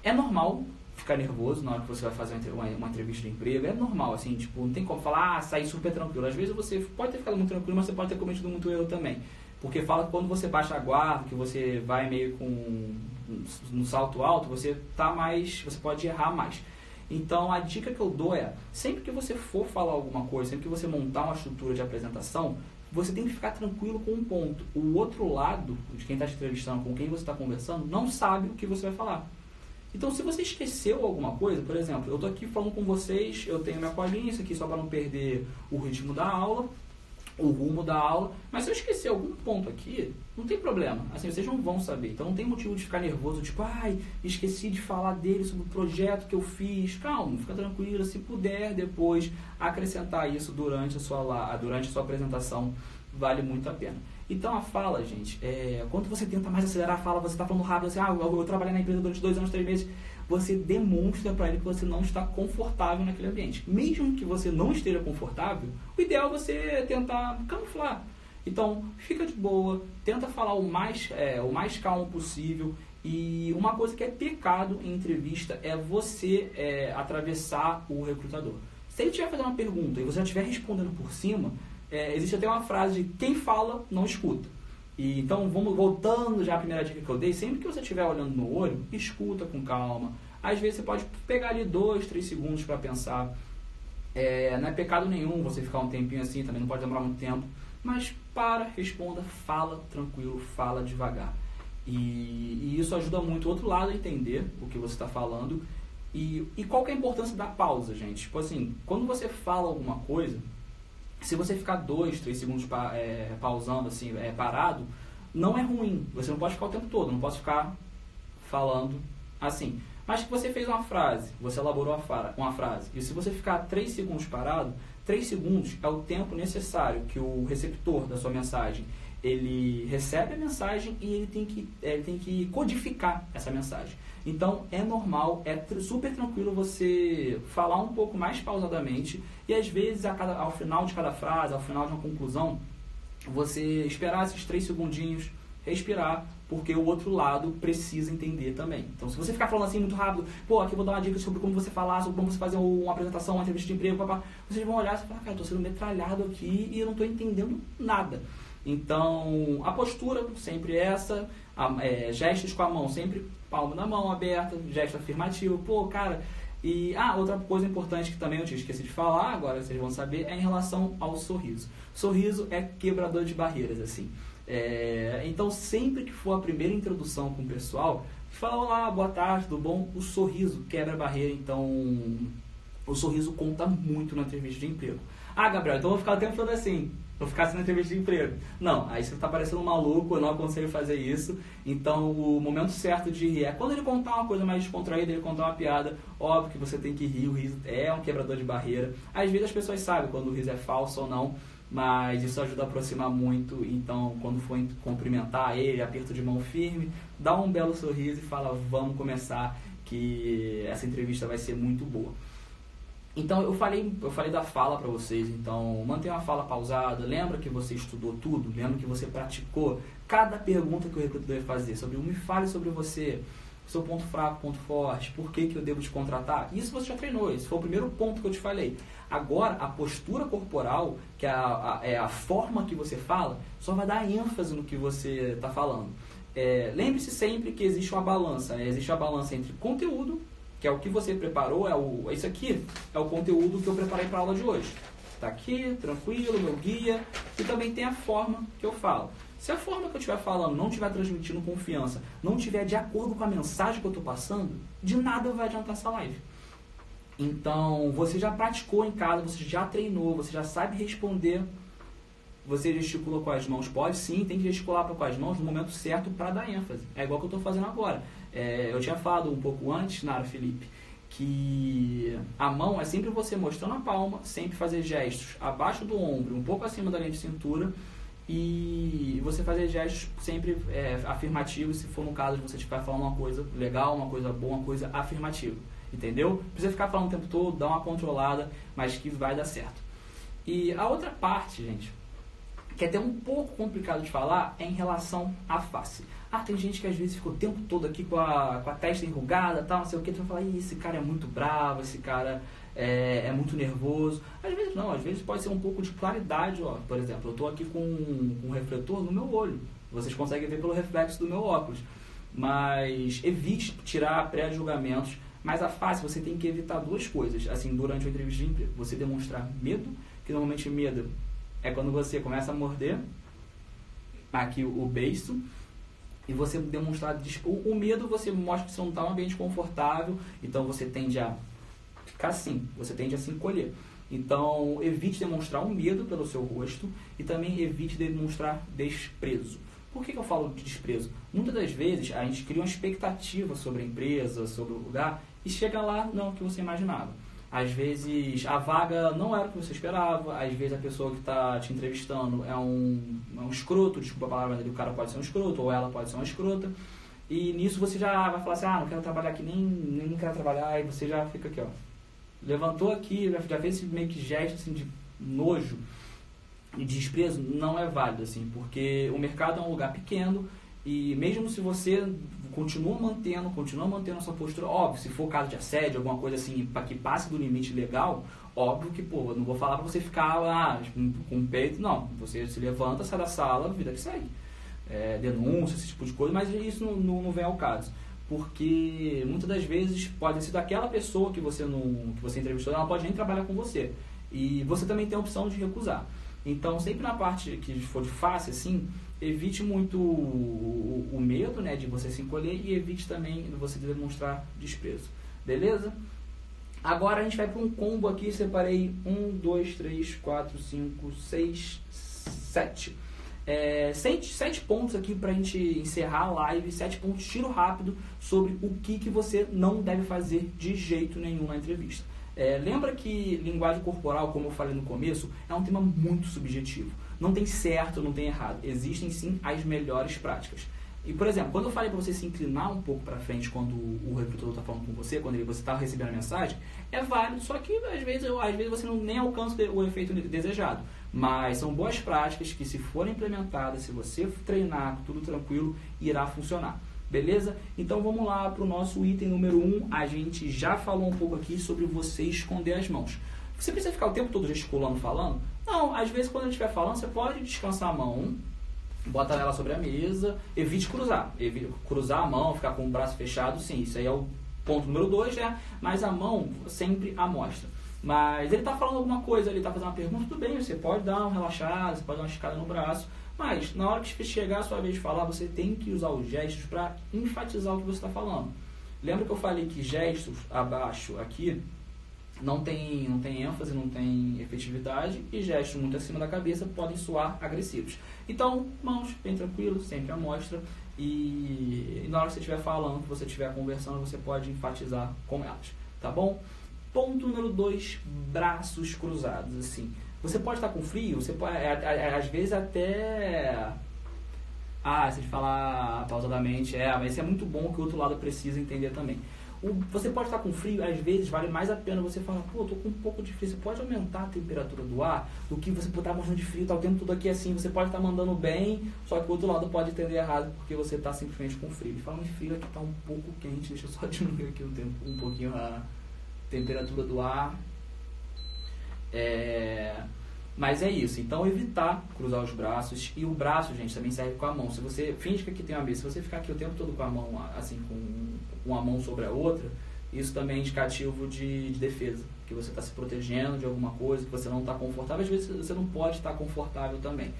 É normal ficar nervoso na hora que você vai fazer uma entrevista de emprego, é normal, assim, tipo, não tem como falar, sair super tranquilo. Às vezes você pode ter ficado muito tranquilo, mas você pode ter cometido muito erro também. Porque fala que quando você baixa a guarda, que você vai meio com no salto alto, você pode errar mais. Então, a dica que eu dou sempre que você for falar alguma coisa, sempre que você montar uma estrutura de apresentação, você tem que ficar tranquilo com um ponto. O outro lado, de quem está te entrevistando, com quem você está conversando, não sabe o que você vai falar. Então, se você esqueceu alguma coisa, por exemplo, eu estou aqui falando com vocês, eu tenho minha colinha, isso aqui só para não perder o ritmo da aula, o rumo da aula, mas se eu esquecer algum ponto aqui, não tem problema, assim, vocês não vão saber, então não tem motivo de ficar nervoso, tipo, esqueci de falar dele sobre o projeto que eu fiz. Calma, fica tranquilo, se puder depois acrescentar isso durante a sua apresentação, vale muito a pena. Então a fala, gente, quando você tenta mais acelerar a fala, você está falando rápido, assim, eu trabalhei na empresa durante 2 anos, 3 meses, você demonstra para ele que você não está confortável naquele ambiente. Mesmo que você não esteja confortável, o ideal é você tentar camuflar. Então, fica de boa, tenta falar o mais calmo possível. E uma coisa que é pecado em entrevista é você atravessar o recrutador. Se ele estiver fazendo uma pergunta e você já estiver respondendo por cima, existe até uma frase de quem fala não escuta. E então, vamos voltando já à primeira dica que eu dei, sempre que você estiver olhando no olho, escuta com calma. Às vezes você pode pegar ali 2, 3 segundos para pensar. Não é pecado nenhum você ficar um tempinho assim, também não pode demorar muito tempo. Mas responda, fala tranquilo, fala devagar. E isso ajuda muito o outro lado a entender o que você está falando. E qual que é a importância da pausa, gente? Tipo assim, quando você fala alguma coisa, se você ficar 2, 3 segundos pausando, assim, parado, não é ruim. Você não pode ficar o tempo todo, não pode ficar falando assim. Mas que você fez uma frase, você elaborou uma frase, e se você ficar 3 segundos parado, 3 segundos é o tempo necessário que o receptor da sua mensagem, ele recebe a mensagem e ele tem que codificar essa mensagem. Então, é normal, super tranquilo você falar um pouco mais pausadamente e, às vezes, ao final de cada frase, ao final de uma conclusão, você esperar esses 3 segundinhos, respirar, porque o outro lado precisa entender também. Então, se você ficar falando assim muito rápido, aqui eu vou dar uma dica sobre como você falar, sobre como você fazer uma apresentação, uma entrevista de emprego, vocês vão olhar e falar, cara, eu estou sendo metralhado aqui e eu não estou entendendo nada. Então, a postura sempre é essa, gestos com a mão, sempre palma na mão aberta, gesto afirmativo, E outra coisa importante que também eu tinha esquecido de falar, agora vocês vão saber, é em relação ao sorriso. Sorriso é quebrador de barreiras, assim. Então, sempre que for a primeira introdução com o pessoal, fala olá, boa tarde, tudo bom? O sorriso quebra a barreira, então o sorriso conta muito na entrevista de emprego. Gabriel, então eu vou ficar o tempo todo assim, vou ficar assim na entrevista de emprego. Não, aí você tá parecendo um maluco, eu não aconselho fazer isso. Então, o momento certo de rir é quando ele contar uma coisa mais descontraída, ele contar uma piada, óbvio que você tem que rir, o riso é um quebrador de barreira. Às vezes as pessoas sabem quando o riso é falso ou não, mas isso ajuda a aproximar muito. Então, quando for cumprimentar ele, aperto de mão firme, dá um belo sorriso e fala, vamos começar, que essa entrevista vai ser muito boa. Então, eu falei da fala para vocês, então mantenha a fala pausada, lembra que você estudou tudo, lembra que você praticou cada pergunta que o recrutador vai fazer, me fale sobre você, seu ponto fraco, ponto forte, por que eu devo te contratar, isso você já treinou, esse foi o primeiro ponto que eu te falei. Agora, a postura corporal, que é a forma que você fala, só vai dar ênfase no que você está falando. Lembre-se sempre que existe uma balança, existe a balança entre conteúdo, que é o que você preparou, isso aqui é o conteúdo que eu preparei para a aula de hoje. Está aqui, tranquilo, meu guia, e também tem a forma que eu falo. Se a forma que eu estiver falando não estiver transmitindo confiança, não estiver de acordo com a mensagem que eu estou passando, de nada vai adiantar essa live. Então, você já praticou em casa, você já treinou, você já sabe responder, você gesticula com as mãos, pode sim, tem que gesticular com as mãos no momento certo para dar ênfase. É igual que eu estou fazendo agora. Eu tinha falado um pouco antes, Nara Felipe, que a mão é sempre você mostrando a palma, sempre fazer gestos abaixo do ombro, um pouco acima da linha de cintura, e você fazer gestos sempre afirmativos, se for no caso de você estiver falando uma coisa legal, uma coisa boa, uma coisa afirmativa. Entendeu? Não precisa ficar falando o tempo todo, dá uma controlada, mas que vai dar certo. E a outra parte, gente, que é até um pouco complicado de falar, é em relação à face. Tem gente que às vezes fica o tempo todo aqui com a testa enrugada, tal, não sei o que, tu vai falar, esse cara é muito bravo, esse cara é muito nervoso. Às vezes não, às vezes pode ser um pouco de claridade, por exemplo, eu estou aqui com um refletor no meu olho, vocês conseguem ver pelo reflexo do meu óculos, mas evite tirar pré-julgamentos. Mas a face, você tem que evitar 2 coisas, assim, durante a entrevista de emprego. Você demonstrar medo, que normalmente medo é quando você começa a morder aqui o beiço, e você demonstrar o medo, você mostra que você não está em um ambiente confortável, então você tende a ficar assim, você tende a se encolher. Então, evite demonstrar um medo pelo seu rosto e também evite demonstrar desprezo. Por que eu falo de desprezo? Muitas das vezes a gente cria uma expectativa sobre a empresa, sobre o lugar, e chega lá, não é o que você imaginava. Às vezes a vaga não era o que você esperava, às vezes a pessoa que está te entrevistando é um escroto, desculpa a palavra dele, o cara pode ser um escroto, ou ela pode ser uma escrota, e nisso você já vai falar assim, não quero trabalhar aqui, nem quero trabalhar, e você já fica aqui, levantou aqui, já fez esse meio que gesto assim, de nojo e de desprezo, não é válido, assim, porque o mercado é um lugar pequeno, e mesmo se você continua mantendo a sua postura, óbvio, se for caso de assédio, alguma coisa assim, para que passe do limite legal, Óbvio que, pô, eu não vou falar pra você ficar lá com o peito, não. Você se levanta, sai da sala, vida que segue. Denúncia, esse tipo de coisa, mas isso não vem ao caso. Porque muitas das vezes pode ter sido aquela pessoa que você entrevistou, ela pode nem trabalhar com você. E você também tem a opção de recusar. Então, sempre na parte que for de face, assim, evite muito o medo, né, de você se encolher e evite também você demonstrar desprezo. Beleza? Agora a gente vai para um combo aqui, separei 1, 2, 3, 4, 5, 6, 7. 7 pontos aqui para a gente encerrar a live, 7 pontos tiro rápido sobre o que você não deve fazer de jeito nenhum na entrevista. Lembra que linguagem corporal, como eu falei no começo, é um tema muito subjetivo. Não tem certo, não tem errado. Existem sim as melhores práticas. E, por exemplo, quando eu falei para você se inclinar um pouco para frente quando o recrutador está falando com você, quando você está recebendo a mensagem, é válido, só que às vezes você nem alcança o efeito desejado. Mas são boas práticas que, se forem implementadas, se você treinar, tudo tranquilo, irá funcionar. Beleza? Então vamos lá para o nosso item número 1. A gente já falou um pouco aqui sobre você esconder as mãos. Você precisa ficar o tempo todo gesticulando, falando? Não, às vezes quando ele estiver falando, você pode descansar a mão, bota ela sobre a mesa, evite cruzar. Cruzar a mão, ficar com o braço fechado, sim, isso aí é o ponto número 2, né? Mas a mão sempre à mostra. Mas ele está falando alguma coisa, ele está fazendo uma pergunta, tudo bem, você pode dar uma relaxada, você pode dar uma esticada no braço, mas na hora que chegar a sua vez de falar, você tem que usar os gestos para enfatizar o que você está falando. Lembra que eu falei que gestos abaixo aqui não tem ênfase, não tem efetividade, e gestos muito acima da cabeça podem soar agressivos. Então, mãos bem tranquilo, sempre à mostra, e na hora que você estiver falando, que você estiver conversando, você pode enfatizar com elas, tá bom? Ponto número 2, braços cruzados, assim. Você pode estar com frio, você pode, às vezes até... se de falar pausadamente, mas isso é muito bom que o outro lado precisa entender também. Você pode estar com frio, às vezes vale mais a pena você falar, pô, eu tô com um pouco de frio, você pode aumentar a temperatura do ar, do que você estar mostrando de frio, tá o tempo tudo aqui assim, você pode estar mandando bem, só que o outro lado pode entender errado, porque você está simplesmente com frio. E falando em frio, aqui tá um pouco quente, deixa eu só diminuir aqui um pouquinho a temperatura do ar. Mas é isso, então evitar cruzar os braços, e o braço, gente, também serve com a mão. Se você finge que aqui tem uma mesa, se você ficar aqui o tempo todo com a mão, assim, com uma mão sobre a outra, isso também é indicativo de defesa, que você está se protegendo de alguma coisa, que você não está confortável. Às vezes você não pode estar confortável também.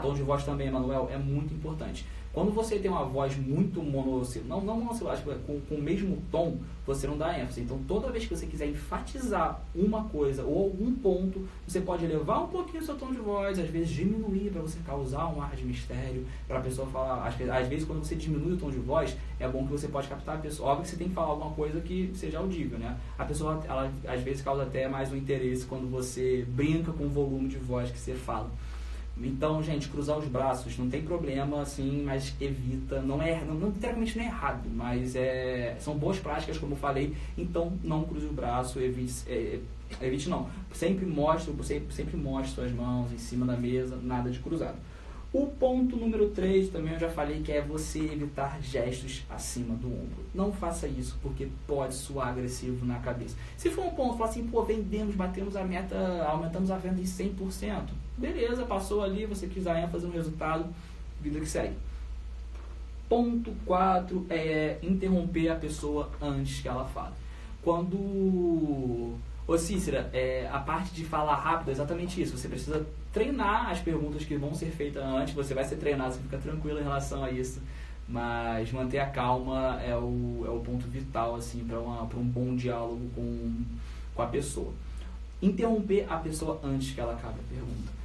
Tom de voz também, Emanuel, é muito importante. Quando você tem uma voz muito monossílaba, não monossílaba, com o mesmo tom, você não dá ênfase. Então, toda vez que você quiser enfatizar uma coisa ou algum ponto, você pode elevar um pouquinho o seu tom de voz, às vezes diminuir para você causar um ar de mistério, para a pessoa falar. Às vezes, quando você diminui o tom de voz, é bom que você pode captar a pessoa. Óbvio que você tem que falar alguma coisa que seja audível, né? A pessoa, ela às vezes causa até mais um interesse quando você brinca com o volume de voz que você fala. Então, gente, cruzar os braços não tem problema, assim, mas evita, literalmente não é errado, mas são boas práticas, como eu falei. Então não cruze o braço, evite não, sempre mostre suas mãos em cima da mesa, nada de cruzado. O ponto número 3, também eu já falei, que é você evitar gestos acima do ombro. Não faça isso, porque pode soar agressivo na cabeça. Se for um ponto, falar assim, pô, vendemos, batemos a meta, aumentamos a venda em 100%. Beleza, passou ali, você quis dar ênfase no resultado, vida que segue. Ponto 4 é interromper a pessoa antes que ela fale. Ô Cícera, a parte de falar rápido é exatamente isso. Você precisa treinar as perguntas que vão ser feitas antes. Você vai ser treinado, você fica tranquilo em relação a isso. Mas manter a calma é o ponto vital, assim, para um bom diálogo com a pessoa. Interromper a pessoa antes que ela acabe a pergunta.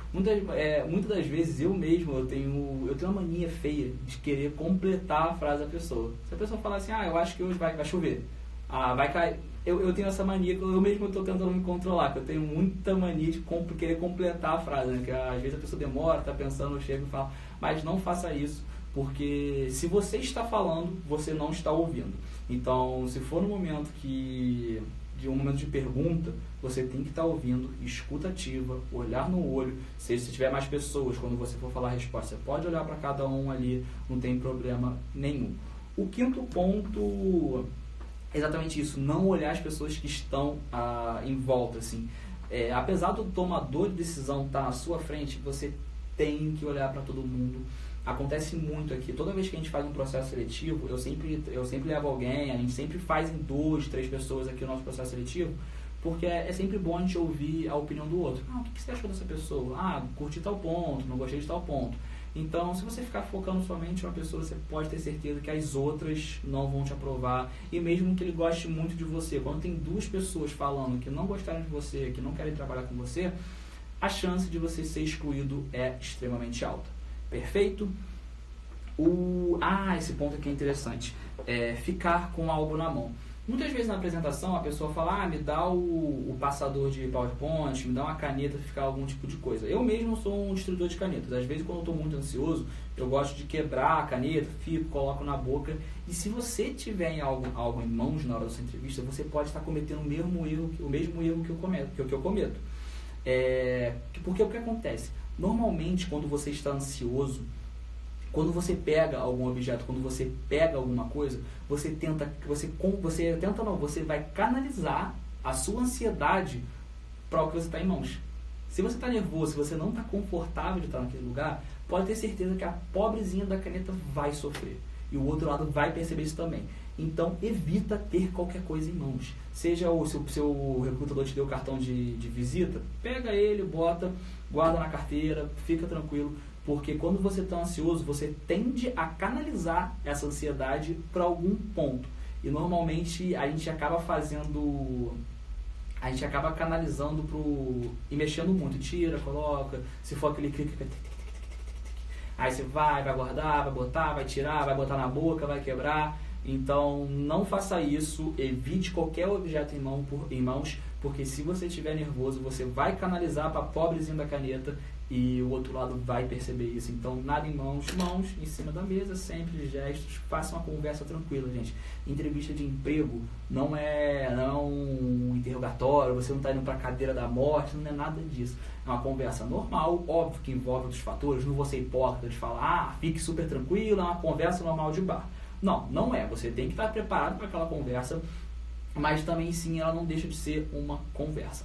Muitas das vezes eu tenho uma mania feia de querer completar a frase da pessoa. Se a pessoa falar assim, eu acho que hoje vai chover, vai cair. Eu tenho essa mania, eu mesmo estou tentando me controlar, que eu tenho muita mania de querer completar a frase, né? Que às vezes a pessoa demora, está pensando, eu chego e falo, mas não faça isso, porque se você está falando, você não está ouvindo. Então, se for no momento de um momento de pergunta, você tem que estar ouvindo, escuta ativa, olhar no olho. Se tiver mais pessoas, quando você for falar a resposta, você pode olhar para cada um ali, não tem problema nenhum. O quinto ponto... exatamente isso, não olhar as pessoas que estão em volta, assim. Apesar do tomador de decisão estar na sua frente, você tem que olhar para todo mundo. Acontece muito aqui, toda vez que a gente faz um processo seletivo, eu sempre levo alguém, a gente sempre faz em 2, 3 pessoas aqui o nosso processo seletivo, porque é sempre bom a gente ouvir a opinião do outro. O que você achou dessa pessoa? Curti tal ponto, não gostei de tal ponto. Então, se você ficar focando somente em uma pessoa, você pode ter certeza que as outras não vão te aprovar. E mesmo que ele goste muito de você, quando tem 2 pessoas falando que não gostaram de você, que não querem trabalhar com você, a chance de você ser excluído é extremamente alta. Perfeito? Esse ponto aqui é interessante. Ficar com algo na mão. Muitas vezes na apresentação a pessoa fala, me dá o passador de PowerPoint, me dá uma caneta para ficar algum tipo de coisa. Eu mesmo sou um distribuidor de canetas. Às vezes quando eu estou muito ansioso, eu gosto de quebrar a caneta, coloco na boca. E se você tiver algo em mãos na hora da sua entrevista, você pode estar cometendo o mesmo erro que eu cometo. Porque o que acontece? Normalmente quando você está ansioso, quando você pega algum objeto, quando você pega alguma coisa, você vai canalizar a sua ansiedade para o que você está em mãos. Se você está nervoso, se você não está confortável de estar naquele lugar, pode ter certeza que a pobrezinha da caneta vai sofrer. E o outro lado vai perceber isso também. Então, evita ter qualquer coisa em mãos. Seja se o seu recrutador te deu o cartão de visita, pega ele, bota, guarda na carteira, fica tranquilo. Porque quando você está ansioso, você tende a canalizar essa ansiedade para algum ponto. E normalmente a gente acaba canalizando e mexendo muito. Tira, coloca, se for aquele clique, aí você vai guardar, vai botar, vai tirar, vai botar na boca, vai quebrar. Então não faça isso, evite qualquer objeto em mãos, porque se você estiver nervoso, você vai canalizar para a pobrezinha da caneta e o outro lado vai perceber isso. Então nada em mãos em cima da mesa, sempre de gestos, faça uma conversa tranquila, gente. Entrevista de emprego não é um interrogatório, você não está indo para a cadeira da morte, não é nada disso. É uma conversa normal, óbvio que envolve outros fatores, não vou ser hipócrita de falar, fique super tranquilo, é uma conversa normal de bar. Não é, você tem que estar preparado para aquela conversa, mas também sim, ela não deixa de ser uma conversa.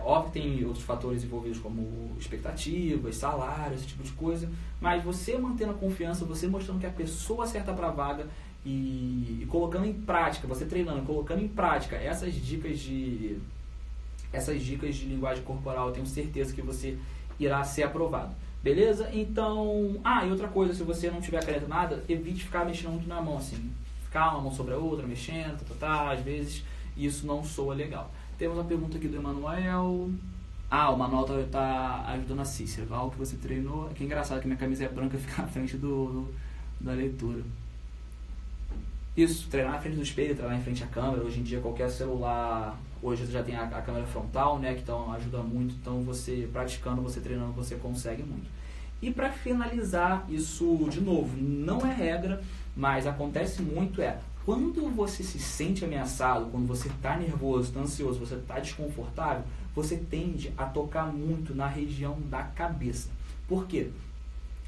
Óbvio que tem outros fatores envolvidos como expectativas, salário, esse tipo de coisa, mas você mantendo a confiança, você mostrando que a pessoa certa para a vaga e colocando em prática, você treinando, colocando em prática essas dicas de linguagem corporal, eu tenho certeza que você irá ser aprovado. Beleza? Então, e outra coisa, se você não tiver caneta nada, evite ficar mexendo muito na mão, assim, ficar uma mão sobre a outra, mexendo, às vezes isso não soa legal. Temos uma pergunta aqui do Emanuel. O Manuel tá ajudando a Cícera, algo que você treinou. Que engraçado que minha camisa é branca e fica na frente da leitura. Isso, treinar na frente do espelho, treinar em frente à câmera. Hoje em dia qualquer celular, hoje já tem a câmera frontal, né, que então ajuda muito. Então você praticando, você treinando, você consegue muito. E para finalizar, isso de novo, não é regra, mas acontece muito quando você se sente ameaçado, quando você está nervoso, está ansioso, você está desconfortável, você tende a tocar muito na região da cabeça. Por quê?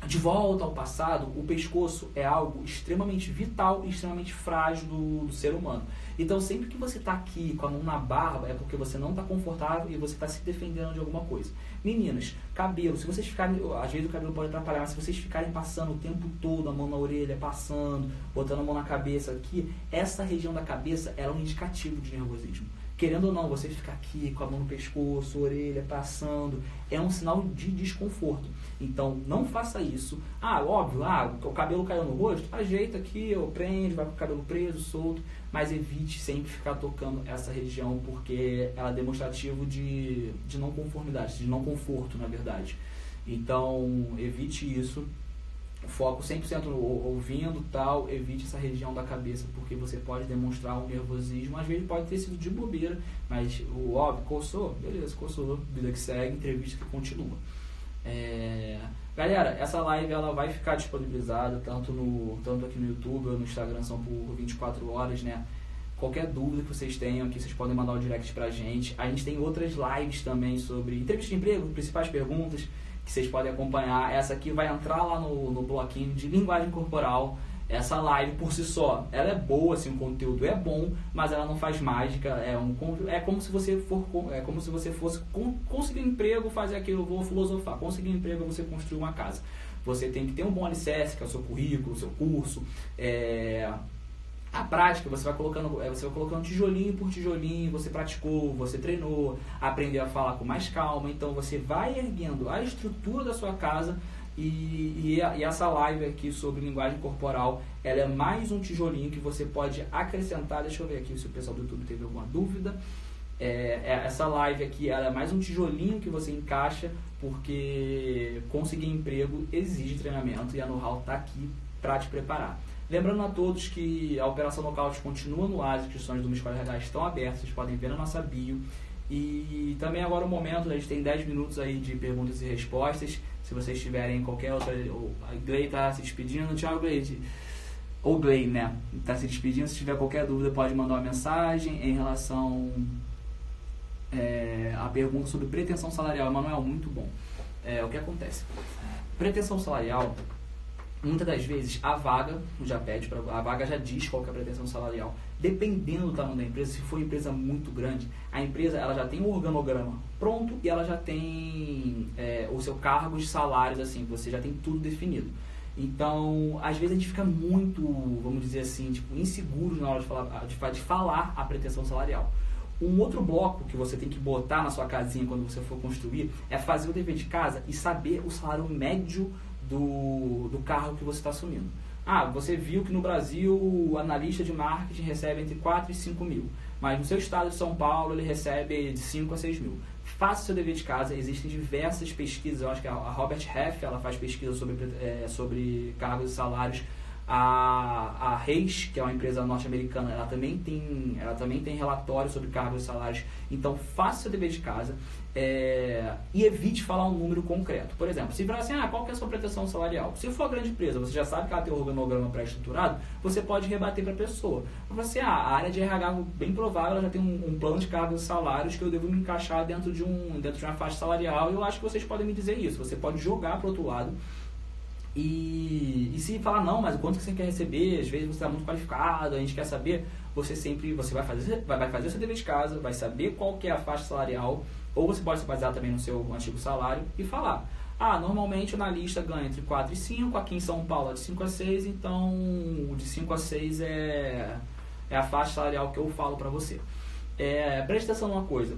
De volta ao passado, o pescoço é algo extremamente vital e extremamente frágil do ser humano. Então, sempre que você está aqui com a mão na barba, é porque você não está confortável e você está se defendendo de alguma coisa. Meninas, cabelo, se vocês ficarem, às vezes o cabelo pode atrapalhar, mas se vocês ficarem passando o tempo todo a mão na orelha, passando, botando a mão na cabeça aqui, essa região da cabeça é um indicativo de nervosismo. Querendo ou não, você ficar aqui com a mão no pescoço, orelha, passando, é um sinal de desconforto. Então, não faça isso. Óbvio, o cabelo caiu no rosto, ajeita aqui, prende, vai com o cabelo preso, solto, mas evite sempre ficar tocando essa região, porque ela é demonstrativo de não conformidade, de não conforto, na verdade. Então, evite isso. Foco 100% ouvindo, evite essa região da cabeça, porque você pode demonstrar um nervosismo, às vezes pode ter sido de bobeira, mas o óbvio, coçou, beleza, coçou, vida que segue, entrevista que continua. Galera, essa live ela vai ficar disponibilizada tanto aqui no YouTube ou no Instagram, são por 24 horas, né? Qualquer dúvida que vocês tenham aqui, vocês podem mandar um direct pra gente. A gente tem outras lives também sobre entrevista de emprego, principais perguntas, que vocês podem acompanhar. Essa aqui vai entrar lá no bloquinho de linguagem corporal. essa live por si só, ela é boa, assim, o conteúdo é bom, mas ela não faz mágica, é como se você fosse conseguir um emprego, fazer aquilo, vou filosofar, conseguir um emprego é você construir uma casa. Você tem que ter um bom alicerce, que é o seu currículo, o seu curso, a prática, você vai colocando tijolinho por tijolinho, você praticou, você treinou, aprendeu a falar com mais calma, então você vai erguendo a estrutura da sua casa e essa live aqui sobre linguagem corporal, ela é mais um tijolinho que você pode acrescentar. Deixa eu ver aqui se o pessoal do YouTube teve alguma dúvida. Essa live aqui, ela é mais um tijolinho que você encaixa, porque conseguir emprego exige treinamento e a Know-how está aqui para te preparar. Lembrando a todos que a Operação Nocaute continua no ar, as inscrições do Uma Escola RH estão abertas, vocês podem ver na nossa bio. E também agora o momento, a gente tem 10 minutos aí de perguntas e respostas. Se vocês tiverem qualquer outra... A Glei está se despedindo. Tchau, Glei. Ou Glei, né? Está se despedindo. Se tiver qualquer dúvida, pode mandar uma mensagem em relação à pergunta sobre pretensão salarial. Emanuel, muito bom. O que acontece? Pretensão salarial... Muitas das vezes a vaga já pede, a vaga já diz qual que é a pretensão salarial. Dependendo do tamanho da empresa, se for uma empresa muito grande, a empresa ela já tem um organograma pronto e ela já tem o seu cargo de salários, assim, você já tem tudo definido. Então, às vezes a gente fica muito, vamos dizer assim, tipo, inseguro na hora de falar a pretensão salarial. Um outro bloco que você tem que botar na sua casinha quando você for construir é fazer o dever de casa e saber o salário médio do cargo que você está assumindo. Você viu que no Brasil o analista de marketing recebe entre 4 e 5 mil, mas no seu estado de São Paulo ele recebe de 5 a 6 mil. Faça o seu dever de casa, existem diversas pesquisas, eu acho que a Robert Half, ela faz pesquisa sobre cargos e salários. A Reis, que é uma empresa norte-americana, ela também tem relatórios sobre cargos e salários. Então faça o seu dever de casa e evite falar um número concreto. Por exemplo, se falar assim, qual que é a sua pretensão salarial? Se for uma grande empresa, você já sabe que ela tem um organograma pré-estruturado, você pode rebater para a pessoa. Você, a área de RH, bem provável, ela já tem um plano de cargos e salários que eu devo me encaixar dentro de uma faixa salarial, e eu acho que vocês podem me dizer isso. Você pode jogar para o outro lado. E se falar, não, mas o quanto que você quer receber, às vezes você está muito qualificado, a gente quer saber, você vai fazer o seu dever de casa, vai saber qual que é a faixa salarial, ou você pode se basear também no seu antigo salário e falar, normalmente o analista ganha entre 4 e 5, aqui em São Paulo é de 5 a 6, então o de 5 a 6 é a faixa salarial que eu falo para você. Preste atenção numa coisa,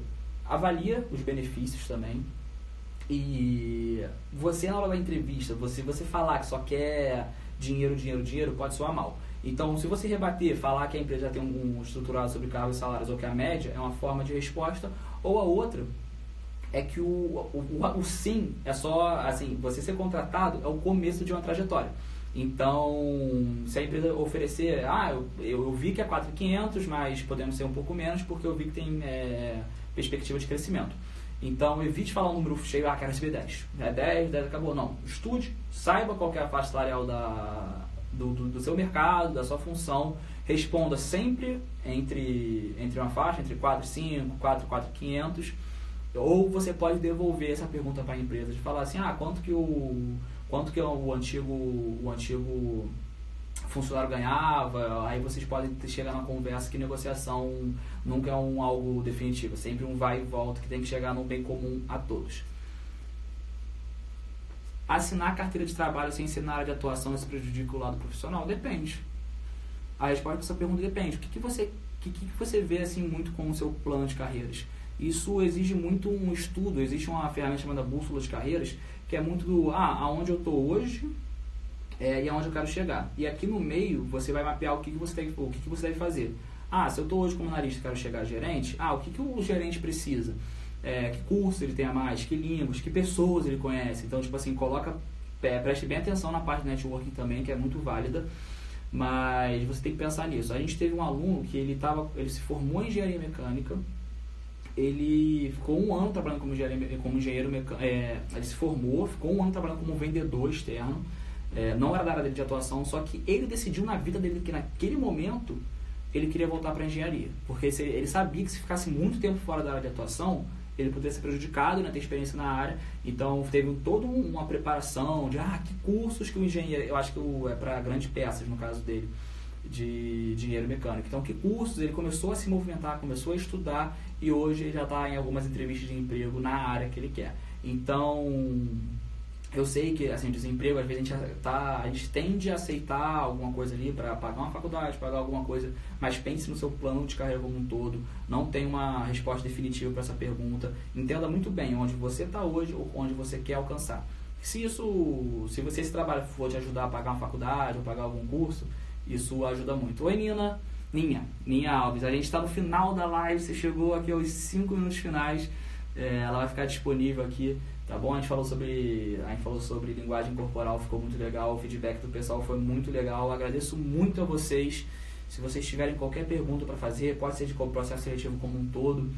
avalia os benefícios também. E você, na hora da entrevista, você falar que só quer dinheiro, pode soar mal. Então, se você rebater, falar que a empresa já tem um estruturado sobre cargos e salários ou que a média é uma forma de resposta, ou a outra é que o sim é só, assim, você ser contratado é o começo de uma trajetória. Então, se a empresa oferecer, eu vi que é 4.500, mas podemos ser um pouco menos porque eu vi que tem perspectiva de crescimento. Então, evite falar um número cheio, quero receber 10. 10 acabou. Não. Estude, saiba qual que é a faixa salarial do seu mercado, da sua função. Responda sempre entre uma faixa, entre 4 e 5, 4 e 4.500. Ou você pode devolver essa pergunta para a empresa, de falar assim, quanto que o antigo funcionário ganhava. Aí vocês podem chegar na conversa que negociação nunca é algo definitivo, sempre um vai e volta que tem que chegar no bem comum a todos. Assinar a carteira de trabalho sem ser na área de atuação, isso prejudica o lado profissional? Depende. A resposta para essa pergunta depende. O que você vê assim muito com o seu plano de carreiras? Isso exige muito um estudo. Existe uma ferramenta chamada Bússola de Carreiras, que é muito do aonde eu estou hoje e aonde eu quero chegar. E aqui no meio você vai mapear o que você deve fazer. Se eu estou hoje como analista e quero chegar a gerente, o que o gerente precisa? Que curso ele tem a mais, que línguas, que pessoas ele conhece. Então, tipo assim, preste bem atenção na parte de networking também, que é muito válida, mas você tem que pensar nisso. A gente teve um aluno que ele se formou em engenharia mecânica, ele ficou um ano trabalhando como engenheiro mecânico, ele se formou, ficou um ano trabalhando como vendedor externo, não era da área dele de atuação, só que ele decidiu na vida dele que naquele momento ele queria voltar para a engenharia, porque ele sabia que se ficasse muito tempo fora da área de atuação, ele poderia ser prejudicado, né, ter experiência na área. Então teve toda uma preparação de que cursos que o engenheiro, eu acho que é para grandes peças no caso dele, de engenheiro mecânico. Então que cursos ele começou a se movimentar, começou a estudar, e hoje ele já está em algumas entrevistas de emprego na área que ele quer. Então eu sei que, assim, desemprego, às vezes a gente tende a aceitar alguma coisa ali para pagar uma faculdade, pagar alguma coisa, mas pense no seu plano de carreira como um todo. Não tem uma resposta definitiva para essa pergunta. Entenda muito bem onde você está hoje ou onde você quer alcançar. Se esse trabalho for te ajudar a pagar uma faculdade ou pagar algum curso, isso ajuda muito. Oi, Ninha Alves, a gente está no final da live, você chegou aqui aos 5 minutos finais, ela vai ficar disponível aqui. Tá bom? A gente falou sobre linguagem corporal, ficou muito legal, o feedback do pessoal foi muito legal, agradeço muito a vocês. Se vocês tiverem qualquer pergunta para fazer, pode ser de processo seletivo como um todo,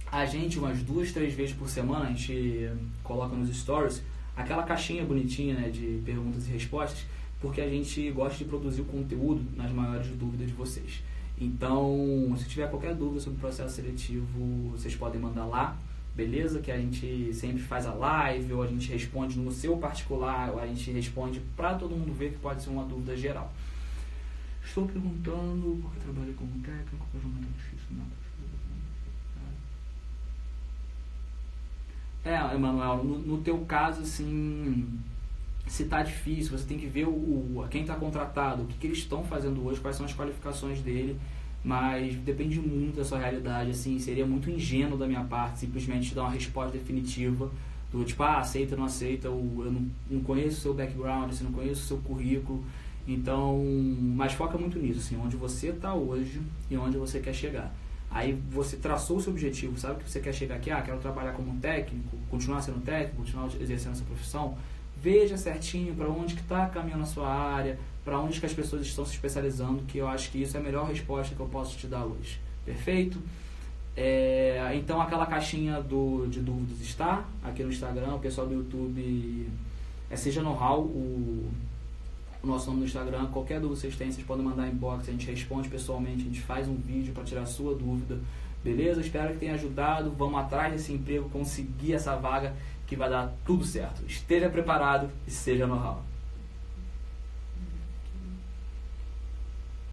a gente umas 2, 3 vezes por semana, a gente coloca nos stories aquela caixinha bonitinha, né, de perguntas e respostas, porque a gente gosta de produzir o conteúdo nas maiores dúvidas de vocês. Então, se tiver qualquer dúvida sobre o processo seletivo, vocês podem mandar lá. Beleza? Que a gente sempre faz a live, ou a gente responde no seu particular, ou a gente responde para todo mundo ver, que pode ser uma dúvida geral. Estou perguntando, porque trabalhei como técnico, foi muito difícil, não. Emanuel, no teu caso, assim, se tá difícil, você tem que ver quem está contratado, o que eles estão fazendo hoje, quais são as qualificações dele. Mas depende muito da sua realidade, assim, seria muito ingênuo da minha parte simplesmente te dar uma resposta definitiva do tipo, aceita ou não aceita, eu não conheço o seu background, assim, não conheço o seu currículo. Então, mas foca muito nisso, assim, onde você está hoje e onde você quer chegar. Aí você traçou o seu objetivo, sabe que você quer chegar aqui, quero trabalhar como técnico, continuar sendo técnico, continuar exercendo essa profissão. Veja certinho para onde que está caminhando a sua área, para onde que as pessoas estão se especializando, que eu acho que isso é a melhor resposta que eu posso te dar hoje. Perfeito? Então aquela caixinha de dúvidas está aqui no Instagram, o pessoal do YouTube Seja Know-how, o nosso nome no Instagram. Qualquer dúvida que vocês têm, vocês podem mandar inbox, a gente responde pessoalmente, a gente faz um vídeo para tirar a sua dúvida. Beleza? Espero que tenha ajudado. Vamos atrás desse emprego, conseguir essa vaga, que vai dar tudo certo. Esteja preparado e seja know-how.